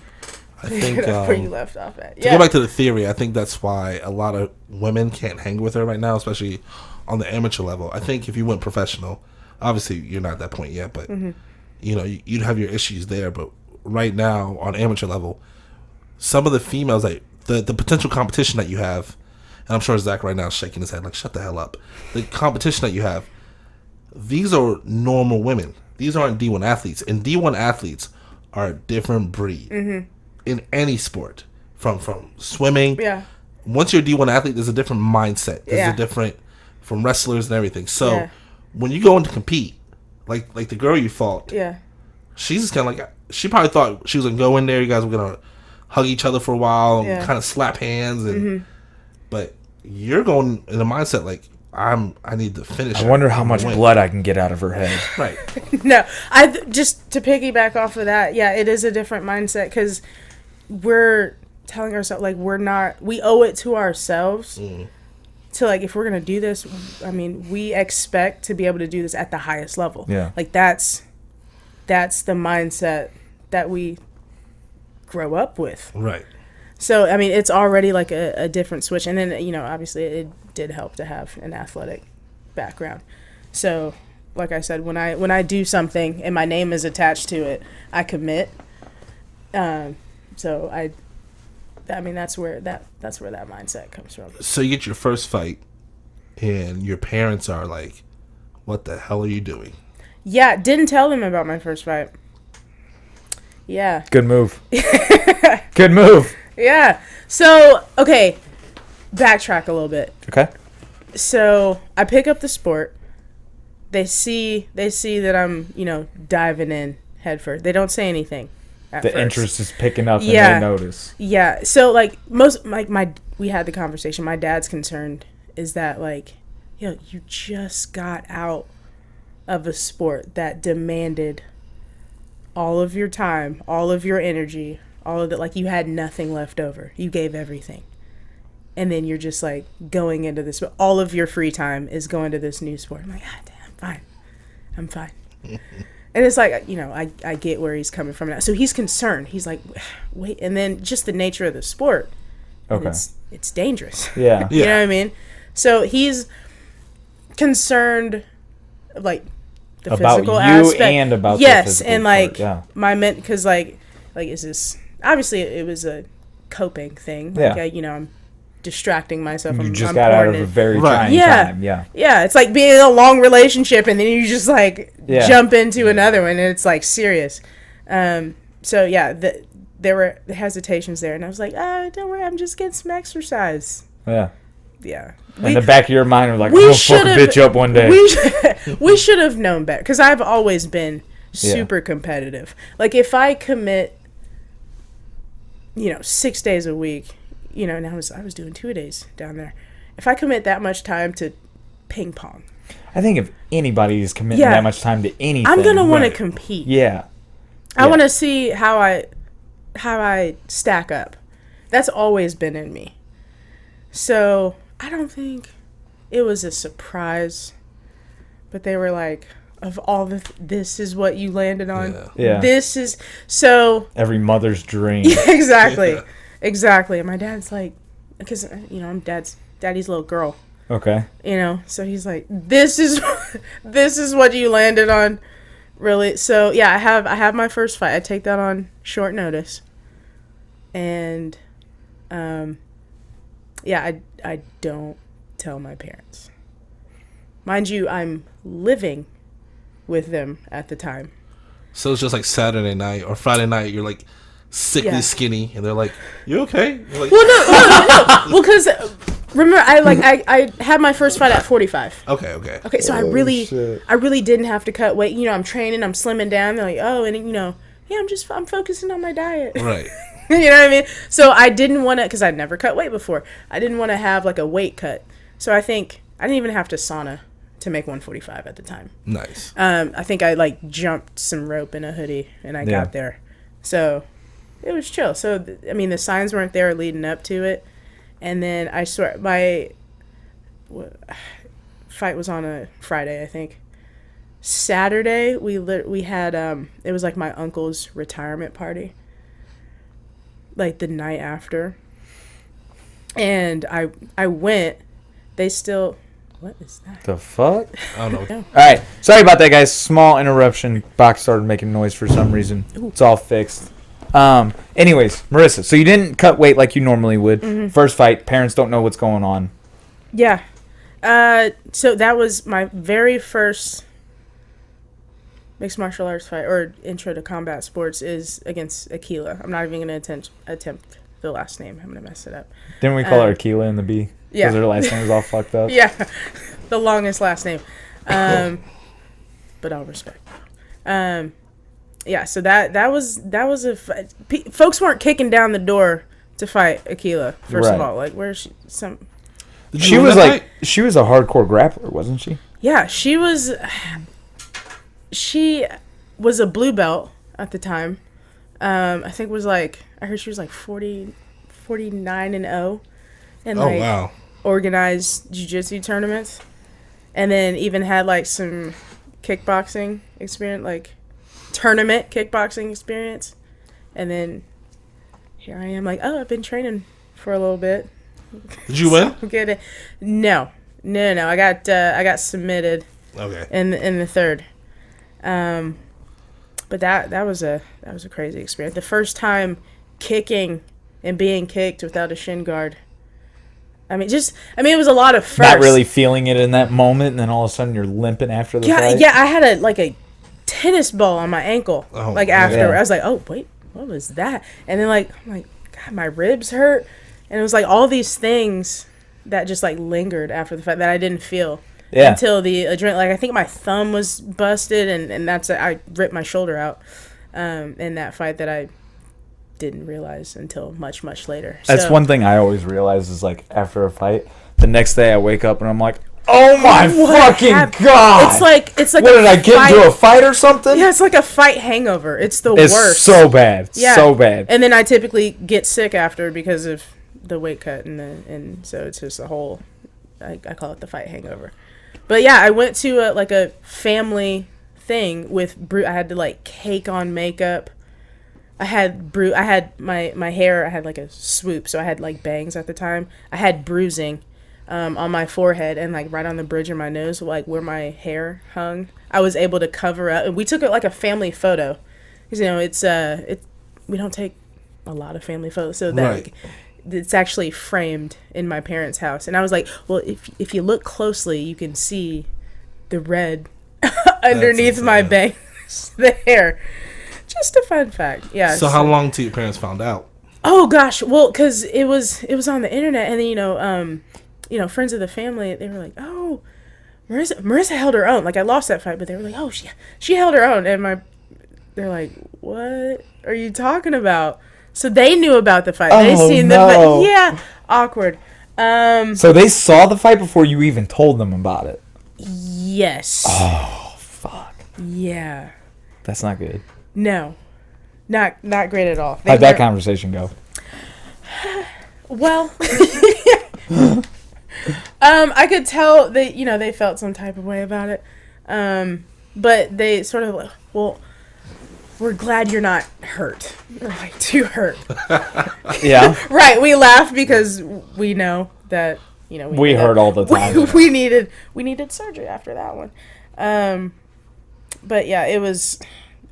I think That's where you left off at. to Yeah. go back to the theory, I think that's why a lot of women can't hang with her right now, especially on the amateur level. I think if you went professional, obviously you're not at that point yet, but you know, you'd have your issues there. But right now on amateur level, some of the females, like the potential competition that you have, and I'm sure Zach right now is shaking his head like, shut the hell up. The competition that you have, these are normal women. These aren't D1 athletes. And D1 athletes are a different breed in any sport. From swimming. Yeah. Once you're a D1 athlete, there's a different mindset. There's Yeah. a different, from wrestlers and everything. So Yeah. when you go in to compete, like the girl you fought, Yeah. she's just kind of like, she probably thought she was going to go in there, you guys were going to hug each other for a while, and Yeah. kind of slap hands. And but you're going in a mindset like, I need to finish. I wonder how much blood I can get out of her head. Right. No, just to piggyback off of that. Yeah, it is a different mindset because we're telling ourselves like we owe it to ourselves to like if we're gonna do this. I mean, we expect to be able to do this at the highest level. Yeah, like that's the mindset that we grow up with. Right. So I mean, it's already like a different switch, and then obviously it did help to have an athletic background. So, like I said, when I do something and my name is attached to it, I commit. So I mean that's where that mindset comes from. So you get your first fight, and your parents are like, "What the hell are you doing?" Yeah, didn't tell them about my first fight. Yeah. Good move. Good move. Yeah. So, okay, backtrack a little bit. Okay. So, I pick up the sport. They see that I'm, diving in head first. They don't say anything at the first. Interest is picking up and they notice. Yeah. So, we had the conversation. My dad's concerned is that, you just got out of a sport that demanded all of your time, all of your energy, all of that. Like, you had nothing left over. You gave everything. And then you're just, going into this. All of your free time is going to this new sport. I'm like, damn, I'm fine. And it's like, I get where he's coming from now. So he's concerned. He's like, wait. And then just the nature of the sport. Okay. It's dangerous. Yeah. You know what I mean? So he's concerned, the about physical you aspect. And about yes, the and part, yeah. my men, because is this obviously it was a coping thing. I'm distracting myself. You just got out of a very trying time. Yeah. It's like being in a long relationship and then you just jump into another one and it's serious. So yeah, there were hesitations there, and I was like, don't worry, I'm just getting some exercise. Yeah. Yeah. In the back of your mind, we're like, I'm going to fuck a bitch up one day. We should have known better, because I've always been super competitive. Like, if I commit, 6 days a week, and I was doing 2 days down there. If I commit that much time to ping pong. I think if anybody is committing that much time to anything, I'm going to want to compete. Yeah. I want to see how I stack up. That's always been in me. So I don't think it was a surprise, but they were like, of all this is what you landed on. Yeah. This is so every mother's dream. Yeah, exactly. Yeah. Exactly. And my dad's like, because I'm daddy's little girl. Okay. So he's like, this is what you landed on, really. So yeah, I have my first fight. I take that on short notice, and I don't tell my parents. Mind you, I'm living with them at the time. So it's just like Saturday night or Friday night, you're like sickly skinny, and they're like, "You okay?" You're like, well, no. Well, because remember, I had my first fight at 45. Okay. So I really didn't have to cut weight. I'm training, I'm slimming down. They're like, oh, and I'm focusing on my diet. Right. You know what I mean? So I didn't want to, because I'd never cut weight before. I didn't want to have a weight cut. So I think I didn't even have to sauna to make 145 at the time. Nice. I think I jumped some rope in a hoodie and I got there. So it was chill. So the signs weren't there leading up to it. And then I swear my fight was on a Friday, I think. Saturday we had it was my uncle's retirement party. The night after. And I went. They still... What is that? The fuck? I don't know. All right. Sorry about that, guys. Small interruption. Box started making noise for some reason. Ooh. It's all fixed. Anyways, Marissa, so you didn't cut weight like you normally would. Mm-hmm. First fight, parents don't know what's going on. Yeah. So that was my very first mixed martial arts fight, or intro to combat sports, is against Aquila. I'm not even going to attempt the last name. I'm going to mess it up. Didn't we call her Aquila in the B? Yeah. Because her last name was all fucked up. Yeah. The longest last name. But I'll respect. Yeah, so that was a fight. Folks weren't kicking down the door to fight Aquila, first of all. Where's she? She was like, she was a hardcore grappler, wasn't she? Yeah, she was. She was a blue belt at the time. I think was like, I heard she was like 49-0, and like wow, organized jiu-jitsu tournaments, and then even had like some kickboxing experience, like tournament kickboxing experience, and then here I am, like, oh, I've been training for a little bit. Did you win? Good. No. I got submitted. Okay. In the third. But that was a crazy experience. The first time kicking and being kicked without a shin guard. I mean, it was a lot of firsts. Not really feeling it in that moment, and then all of a sudden you're limping after the fight. Yeah, I had a tennis ball on my ankle. After. Yeah. I was like, oh wait, what was that? And then I'm like, God, my ribs hurt. And it was like all these things that just like lingered after the fact that I didn't feel until the adrenaline. Like I think my thumb was busted, and I ripped my shoulder out in that fight that I didn't realize until much, much later. That's one thing I always realize is like after a fight, the next day I wake up and I'm like, oh my fucking God. It's like what did I get into a fight or something? Yeah, it's like a fight hangover. It's the worst. It's so bad. Yeah. So bad. And then I typically get sick after because of the weight cut and so it's just a whole I call it the fight hangover. But yeah, I went to a family thing with I had to like cake on makeup. I had my hair, I had like a swoop, so I had like bangs at the time. I had bruising on my forehead and like right on the bridge of my nose, like where my hair hung. I was able to cover up, and we took it like a family photo, because we don't take a lot of family photos, so that right. It's actually framed in my parents' house. And I was like, well, if you look closely, you can see the red underneath my bangs, the hair. Just a fun fact. Yeah. So how long till your parents found out? Oh gosh, well, because it was on the internet, and then friends of the family, they were like, oh, Marissa held her own. Like I lost that fight, but they were like, oh, she held her own, and they're like, what are you talking about? So they knew about the fight. They seen the fight. Yeah, awkward. So they saw the fight before you even told them about it. Yes. Oh fuck. Yeah. That's not good. No, not great at all. How'd that conversation go? Well, I could tell that they felt some type of way about it, but they sort of like, well, we're glad you're not hurt. We're like too hurt. Yeah. Right. We laugh because we know that we hurt all the time. We needed surgery after that one. But yeah, it was.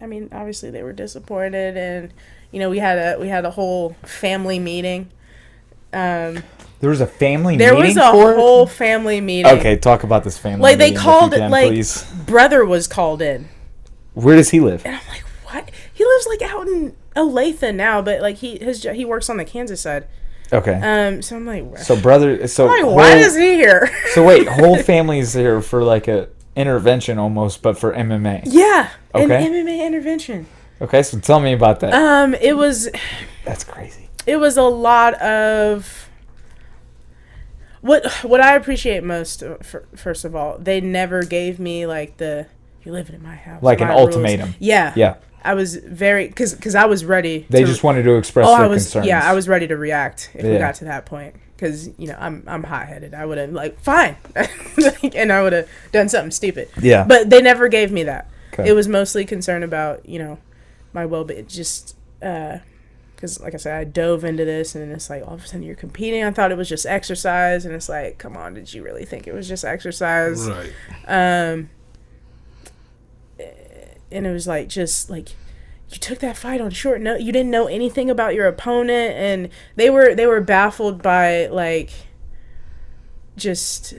I mean, obviously they were disappointed, and we had a whole family meeting. There was a family meeting. There was a whole family meeting. Okay, talk about this family. Like meeting they called it, please. Brother was called in. Where does he live? And I'm like, what? He lives like out in Olathe now, but like he works on the Kansas side. Okay. So I'm like, why is he here? So wait, whole family's here for like a intervention almost, but for MMA. Yeah. Okay. An MMA intervention. Okay, so tell me about that. It was. That's crazy. It was a lot of. What I appreciate most, first of all, they never gave me like you're living in my house. Like an ultimatum. Yeah. Yeah. I was very, because I was ready. They just wanted to express their concerns. Yeah, I was ready to react if we got to that point. Because, I'm hot-headed. I would have, fine. And I would have done something stupid. Yeah. But they never gave me that. Okay. It was mostly concerned about, my well-being. Just, because, like I said, I dove into this, and it's like, all of a sudden you're competing. I thought it was just exercise. And it's like, come on, did you really think it was just exercise? Right. And it was like, just, like, you took that fight on short notice. You didn't know anything about your opponent, and they were baffled by like just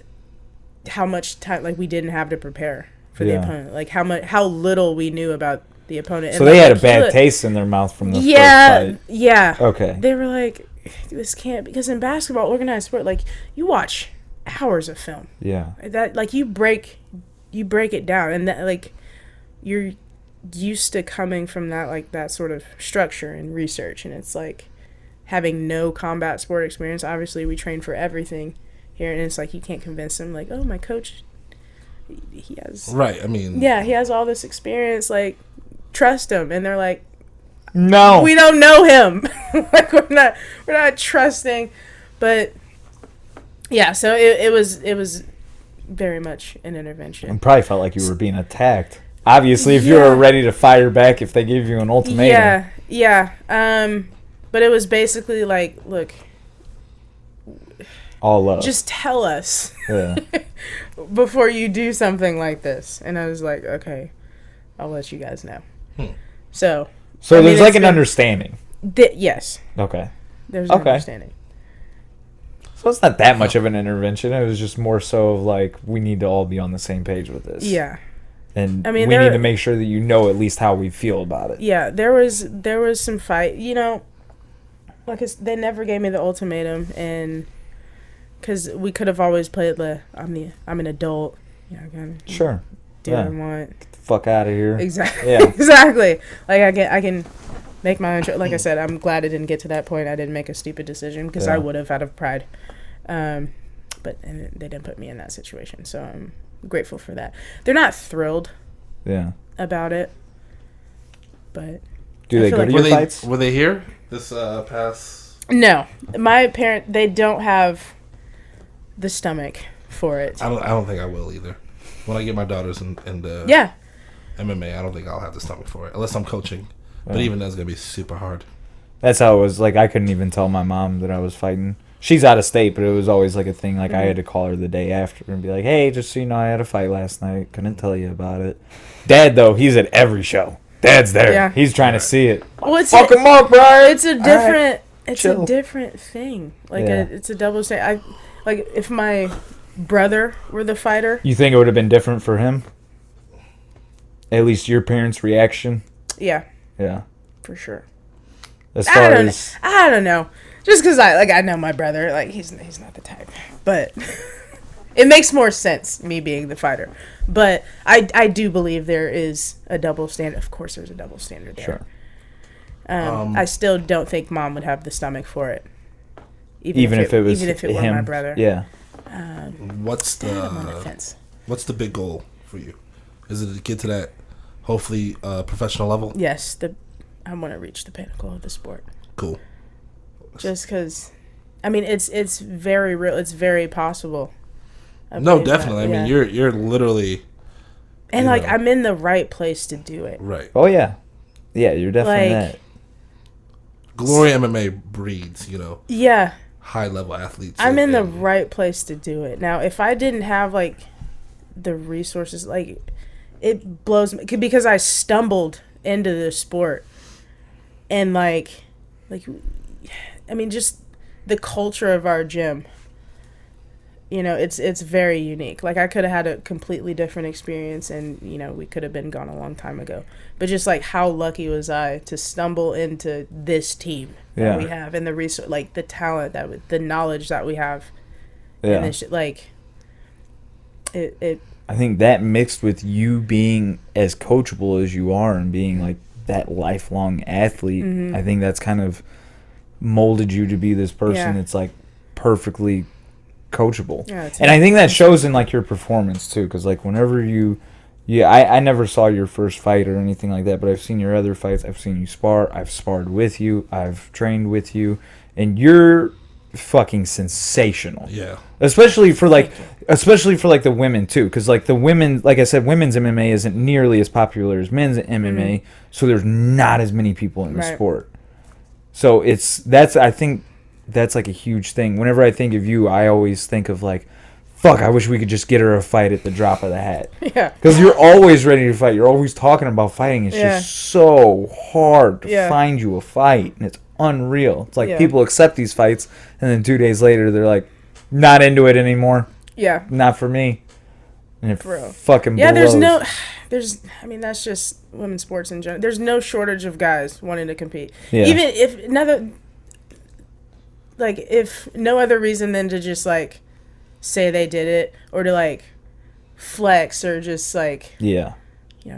how much time we didn't have to prepare for the opponent, like how little we knew about the opponent. So they had a bad taste in their mouth from the first fight. Yeah. Okay. They were like, this can't, because in basketball, organized sport, like you watch hours of film. Yeah. That like you break it down, and that like you're used to coming from that sort of structure and research, and it's like having no combat sport experience. Obviously we train for everything here, and it's like you can't convince them like, oh, my coach, he has right. I mean, yeah, he has all this experience, like trust him, and they're like, no, we don't know him. Like we're not trusting, but yeah, so it was very much an intervention. You probably felt like you were being attacked. Obviously, if you were ready to fire back if they gave you an ultimatum. Yeah. But it was basically like, look, all love. just tell us Yeah. before you do something like this. And I was like, okay, I'll let you guys know. So there's like an understanding. Yes. Okay. There's an understanding. So it's not that much of an intervention. It was just more so of like, we need to all be on the same page with this. Yeah. And we need to make sure that you know at least how we feel about it. Yeah, there was some fight. You know, like they never gave me the ultimatum, and because we could have always played I'm an adult. Yeah, I can do what I want. Get the fuck out of here. Exactly. Yeah. Exactly. Like I can make my own choice. Like I said, I'm glad I didn't get to that point. I didn't make a stupid decision because I would have out of pride. But they didn't put me in that situation, so I'm grateful for that. They're not thrilled about it, but do they go to your fights? Were they here this past? No, my parent, they don't have the stomach for it. I don't think I will either. When I get my daughters in yeah MMA, I don't think I'll have the stomach for it unless I'm coaching. But even that's gonna be super hard. That's how it was. Like, I couldn't even tell my mom that I was fighting. She's out of state, but it was always like a thing. Like, I had to call her the day after and be like, hey, just so you know, I had a fight last night. Couldn't tell you about it. Dad, though, he's at every show. Dad's there. Yeah. He's trying to see it. Well, fuck him up, Brian. It's a different. It's a different thing. Like it's a double standard. Like if my brother were the fighter. You think it would have been different for him? At least your parents' reaction. Yeah. Yeah. For sure. As far as I don't know. Just because I know my brother, like he's not the type, but it makes more sense me being the fighter. But I do believe there is a double standard. Of course, there's a double standard there. Sure. I still don't think mom would have the stomach for it, even if it were my brother. Yeah. What's the big goal for you? Is it to get to that hopefully professional level? Yes, I want to reach the pinnacle of the sport. Cool. Just because, I mean, it's very real. It's very possible. No, definitely. I mean, you're literally. And like, I'm in the right place to do it. Right. Oh yeah, yeah. You're definitely that. Glory MMA breeds, Yeah. high level athletes. I'm in the right place to do it. Now, if I didn't have like the resources, like it blows me because I stumbled into the sport, and like. I mean, just the culture of our gym, it's very unique. Like, I could have had a completely different experience and, we could have been gone a long time ago. But just, like, how lucky was I to stumble into this team that we have and the resource, like, the talent, the knowledge that we have. Yeah. And it's, like, it. I think that mixed with you being as coachable as you are and being, like, that lifelong athlete, I think that's kind of molded you to be this person that's like perfectly coachable. And I think that shows in like your performance too, because like whenever I never saw your first fight or anything like that, but I've seen your other fights. I've seen you spar. I've sparred with you. I've trained with you, and you're fucking sensational. Yeah. Especially for like the women too, because like the women, like I said, women's MMA isn't nearly as popular as men's MMA, so there's not as many people in the sport. So I think that's like a huge thing. Whenever I think of you, I always think of like, fuck, I wish we could just get her a fight at the drop of the hat. Yeah. Because you're always ready to fight. You're always talking about fighting. It's just so hard to find you a fight, and it's unreal. It's like people accept these fights, and then 2 days later they're like, not into it anymore. Yeah. Not for me. And it fucking blows. I mean, that's just women's sports in general. There's no shortage of guys wanting to compete. Yeah. Even if no other reason than to just, like, say they did it or to, like, flex or just, like,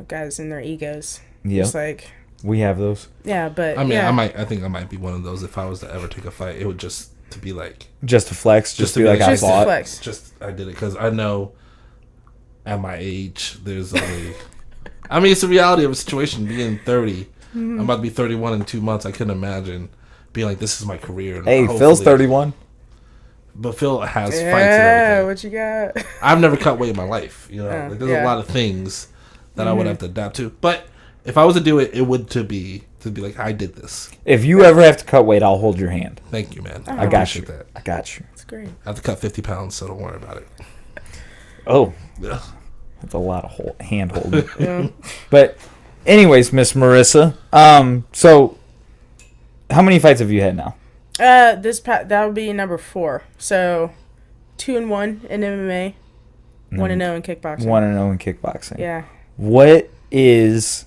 guys in their egos. Yeah. Just, like. We have those. Yeah, but. I mean, I think I might be one of those if I was to ever take a fight. It would just to be like just to flex, just to be like I just bought. To flex. Just I did it because I know at my age there's only. I mean, it's the reality of a situation. Being 30, I'm about to be 31 in 2 months. I couldn't imagine being like, this is my career. And Hey, Phil's 31. But Phil has fights and everything. Yeah, what you got? I've never cut weight in my life. You know, like, there's a lot of things that I would have to adapt to. But if I was to do it, it would to be like, I did this. If you ever have to cut weight, I'll hold your hand. Thank you, man. I got you. That. I got you. That's great. I have to cut 50 pounds, so don't worry about it. Oh, Yeah. that's a lot of hand holding. Yeah. But, anyways, Miss Marissa, so how many fights have you had now? That would be number 4. So 2-1 in MMA, 1-0 in kickboxing. 1-0 in kickboxing. Yeah. What is,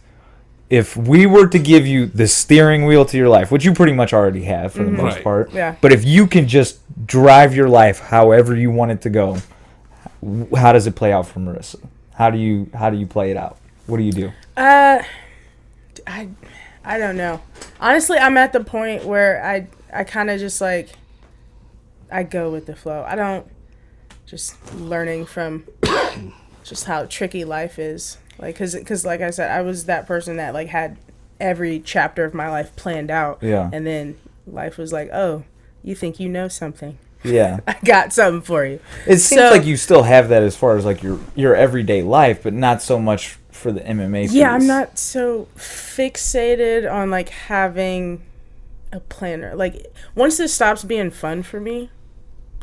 if we were to give you the steering wheel to your life, which you pretty much already have for the most part, Yeah. but if you can just drive your life however you want it to go, how does it play out for Marissa? How do you play it out? What do you do? I don't know. Honestly, I'm at the point where I kind of just like, I go with the flow. I don't, just learning from just how tricky life is. Like, cause like I said, I was that person that like had every chapter of my life planned out. Yeah. And then life was like, oh, you think you know something. Yeah. I got something for you. It seems like you still have that as far as like your everyday life, but not so much for the MMA piece. Yeah, I'm not so fixated on like having a planner. Like once this stops being fun for me,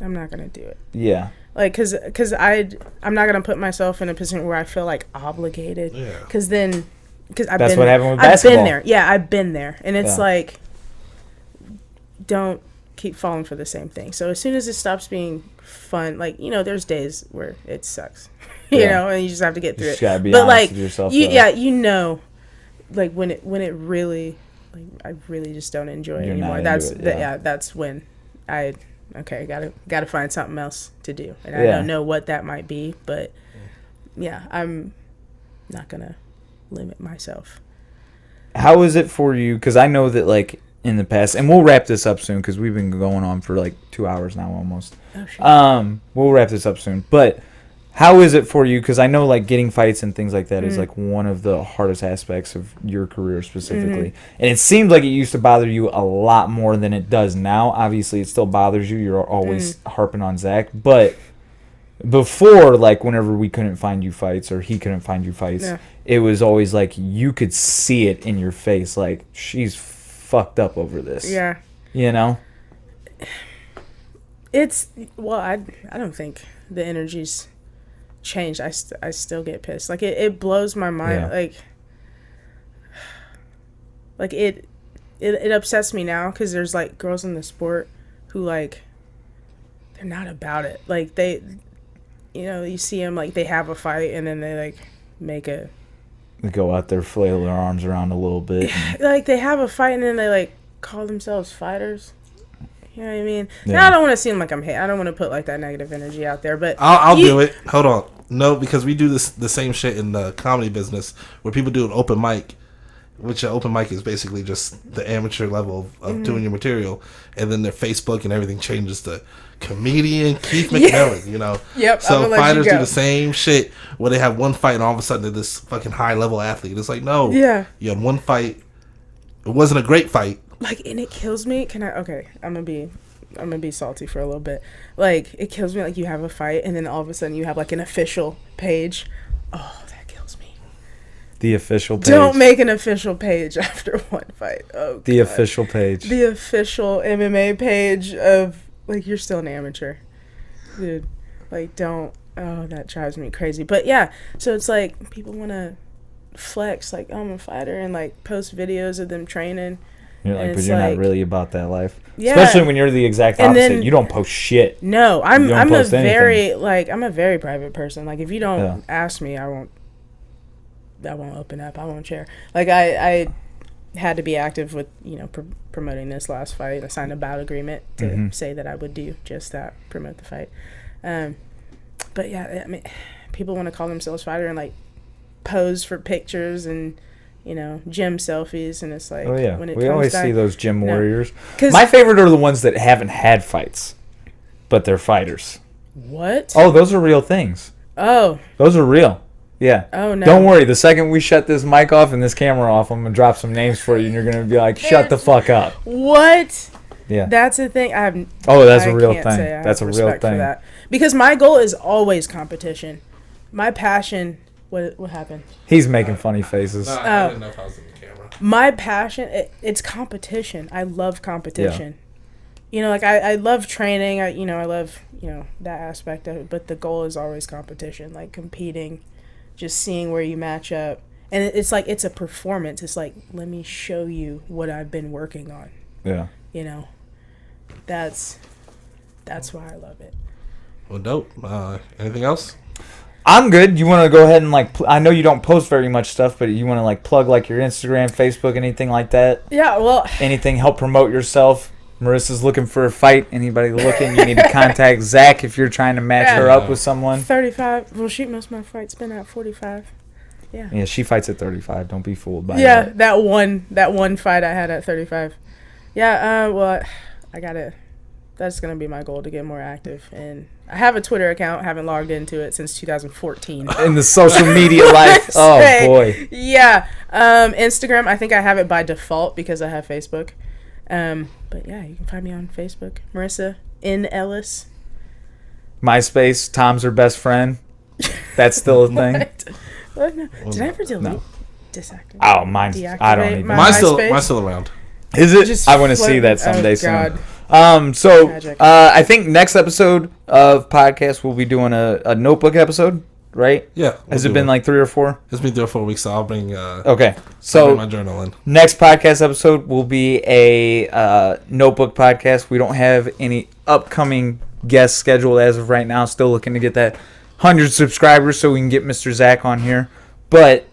I'm not gonna do it. Yeah. Like, cause I'm not gonna put myself in a position where I feel like obligated. Yeah. Cause then, cause That's what happened with basketball. I've been there. Yeah, I've been there, and it's like, don't keep falling for the same thing. So as soon as it stops being fun, like, you know, there's days where it sucks, you know, and you just have to get through it. Gotta be but honest like, with yourself, you know, like when it really, like, I really just don't enjoy it anymore. That's when gotta find something else to do, and I don't know what that might be, but yeah, I'm not gonna limit myself. How is it for you? Because I know that like in the past, and we'll wrap this up soon because we've been going on for like 2 hours now almost. Oh, sure. We'll wrap this up soon, but how is it for you? Because I know like getting fights and things like that is like one of the hardest aspects of your career specifically. And it seems like it used to bother you a lot more than it does now. Obviously, it still bothers you. You're always harping on Zach. But before, like whenever we couldn't find you fights or he couldn't find you fights, it was always like you could see it in your face. Like, she's fucked up over this. Yeah. You know? I don't think the energy's changed. I still get pissed. Like it blows my mind. Like it upsets me now because there's like girls in the sport who like they're not about it. Like they, you know, you see them like they have a fight and then they like They go out there, flail their arms around a little bit. Like they have a fight and then they like call themselves fighters. You know what I mean? Yeah. Now I don't want to seem like I'm I don't want to put like that negative energy out there, but I'll do it. Hold on. No, because we do the same shit in the comedy business where people do an open mic, which an open mic is basically just the amateur level of doing your material, and then their Facebook and everything changes to comedian Keith McMillan, you know? Yep. So fighters do the same shit where they have one fight and all of a sudden they're this fucking high level athlete. It's like, no. Yeah. You had one fight. It wasn't a great fight. Like, and it kills me. I'm gonna be salty for a little bit. Like, it kills me. Like, you have a fight, and then all of a sudden you have like an official page. Oh, that kills me. The official page. Don't make an official page after one fight. Oh, the God. official page. The official MMA page of like you're still an amateur, dude. Like, don't. Oh, that drives me crazy. But yeah, so it's like people want to flex like, oh, I'm a fighter, and like post videos of them training. You're like, but you're not really about that life. Yeah. Especially when you're the exact opposite. You don't post shit. No, I'm a very private person. Like, if you don't ask me, I won't open up. I won't share. Like, I had to be active with, you know, promoting this last fight. I signed a bout agreement to say that I would do just that, promote the fight. But yeah, I mean, people want to call themselves fighter and like pose for pictures and gym selfies, and it's like, oh yeah, when it we comes always down, see those gym warriors. 'Cause- My favorite are the ones that haven't had fights, but they're fighters. What? Oh, those are real things. Oh. Those are real. Yeah. Oh, no. Don't worry. The second we shut this mic off and this camera off, I'm going to drop some names for you, and you're going to be like, shut the fuck up. What? Yeah. That's a thing. That's a real can't thing. say I That's a have real respect for thing. that. Because my goal is always competition. My passion... What happened? He's making funny faces. No, I didn't know if I was in the camera. My passion, it's competition. I love competition. Yeah. I love training. I love, that aspect of it. But the goal is always competition, like competing, just seeing where you match up. And it's like, it's a performance. It's like, let me show you what I've been working on. Yeah. That's why I love it. Well, dope. Anything else? I'm good. You want to go ahead and I know you don't post very much stuff, but you want to plug your Instagram, Facebook, anything like that? Yeah, well. Anything help promote yourself? Marissa's looking for a fight. Anybody looking, you need to contact Zach if you're trying to match her up with someone. 35. Well, shoot, most of my fights been at 45. Yeah. Yeah, she fights at 35. Don't be fooled by that. Yeah, that one fight I had at 35. Yeah, well, that's going to be my goal, to get more active. And I have a Twitter account, haven't logged into it since 2014. In the social media life. Oh, boy. Yeah. Instagram, I think I have it by default because I have Facebook. But yeah, you can find me on Facebook. Marissa in Ellis. MySpace, Tom's her best friend. That's still a thing. What? No. Did I ever delete? Deactivate? Oh, mine's. I don't even. Mine's still around. Is it? Just I want to see that someday God. soon. I think next episode of podcast we'll be doing a notebook episode, right? Yeah. Has it been 3 or 4? It's been 3 or 4 weeks, so I'll bring. Okay. So I'll bring my journal in. Next podcast episode will be a notebook podcast. We don't have any upcoming guests scheduled as of right now. Still looking to get that 100 subscribers so we can get Mr. Zach on here. But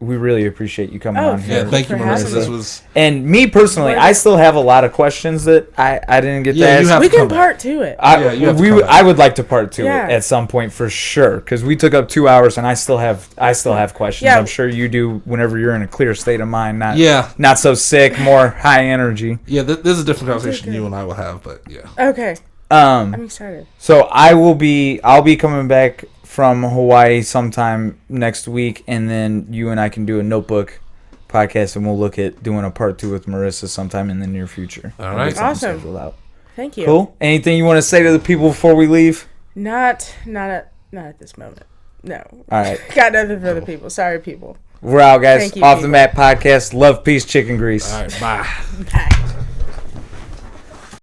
we really appreciate you coming on here. Yeah, thank you, Marissa. This was. And me personally, I still have a lot of questions that I didn't get to ask. We can part 2 it. I would like to part 2 it Yeah. at some point for sure, because we took up 2 hours and I still have questions. Yeah. I'm sure you do whenever you're in a clear state of mind, Yeah. not so sick, more high energy. Yeah, this is a different conversation you and I will have, but yeah. Okay. I'm excited. So I'll be coming back from Hawaii sometime next week, and then you and I can do a notebook podcast, and we'll look at doing a part 2 with Marissa sometime in the near future. All right. Awesome. Thank you. Cool. Anything you want to say to the people before we leave? Not at this moment. No. All right. Got nothing for the people. Sorry, people. We're out, guys. Thank you, Off people. the Mat Podcast. Love, peace, chicken grease. All right, bye. Bye.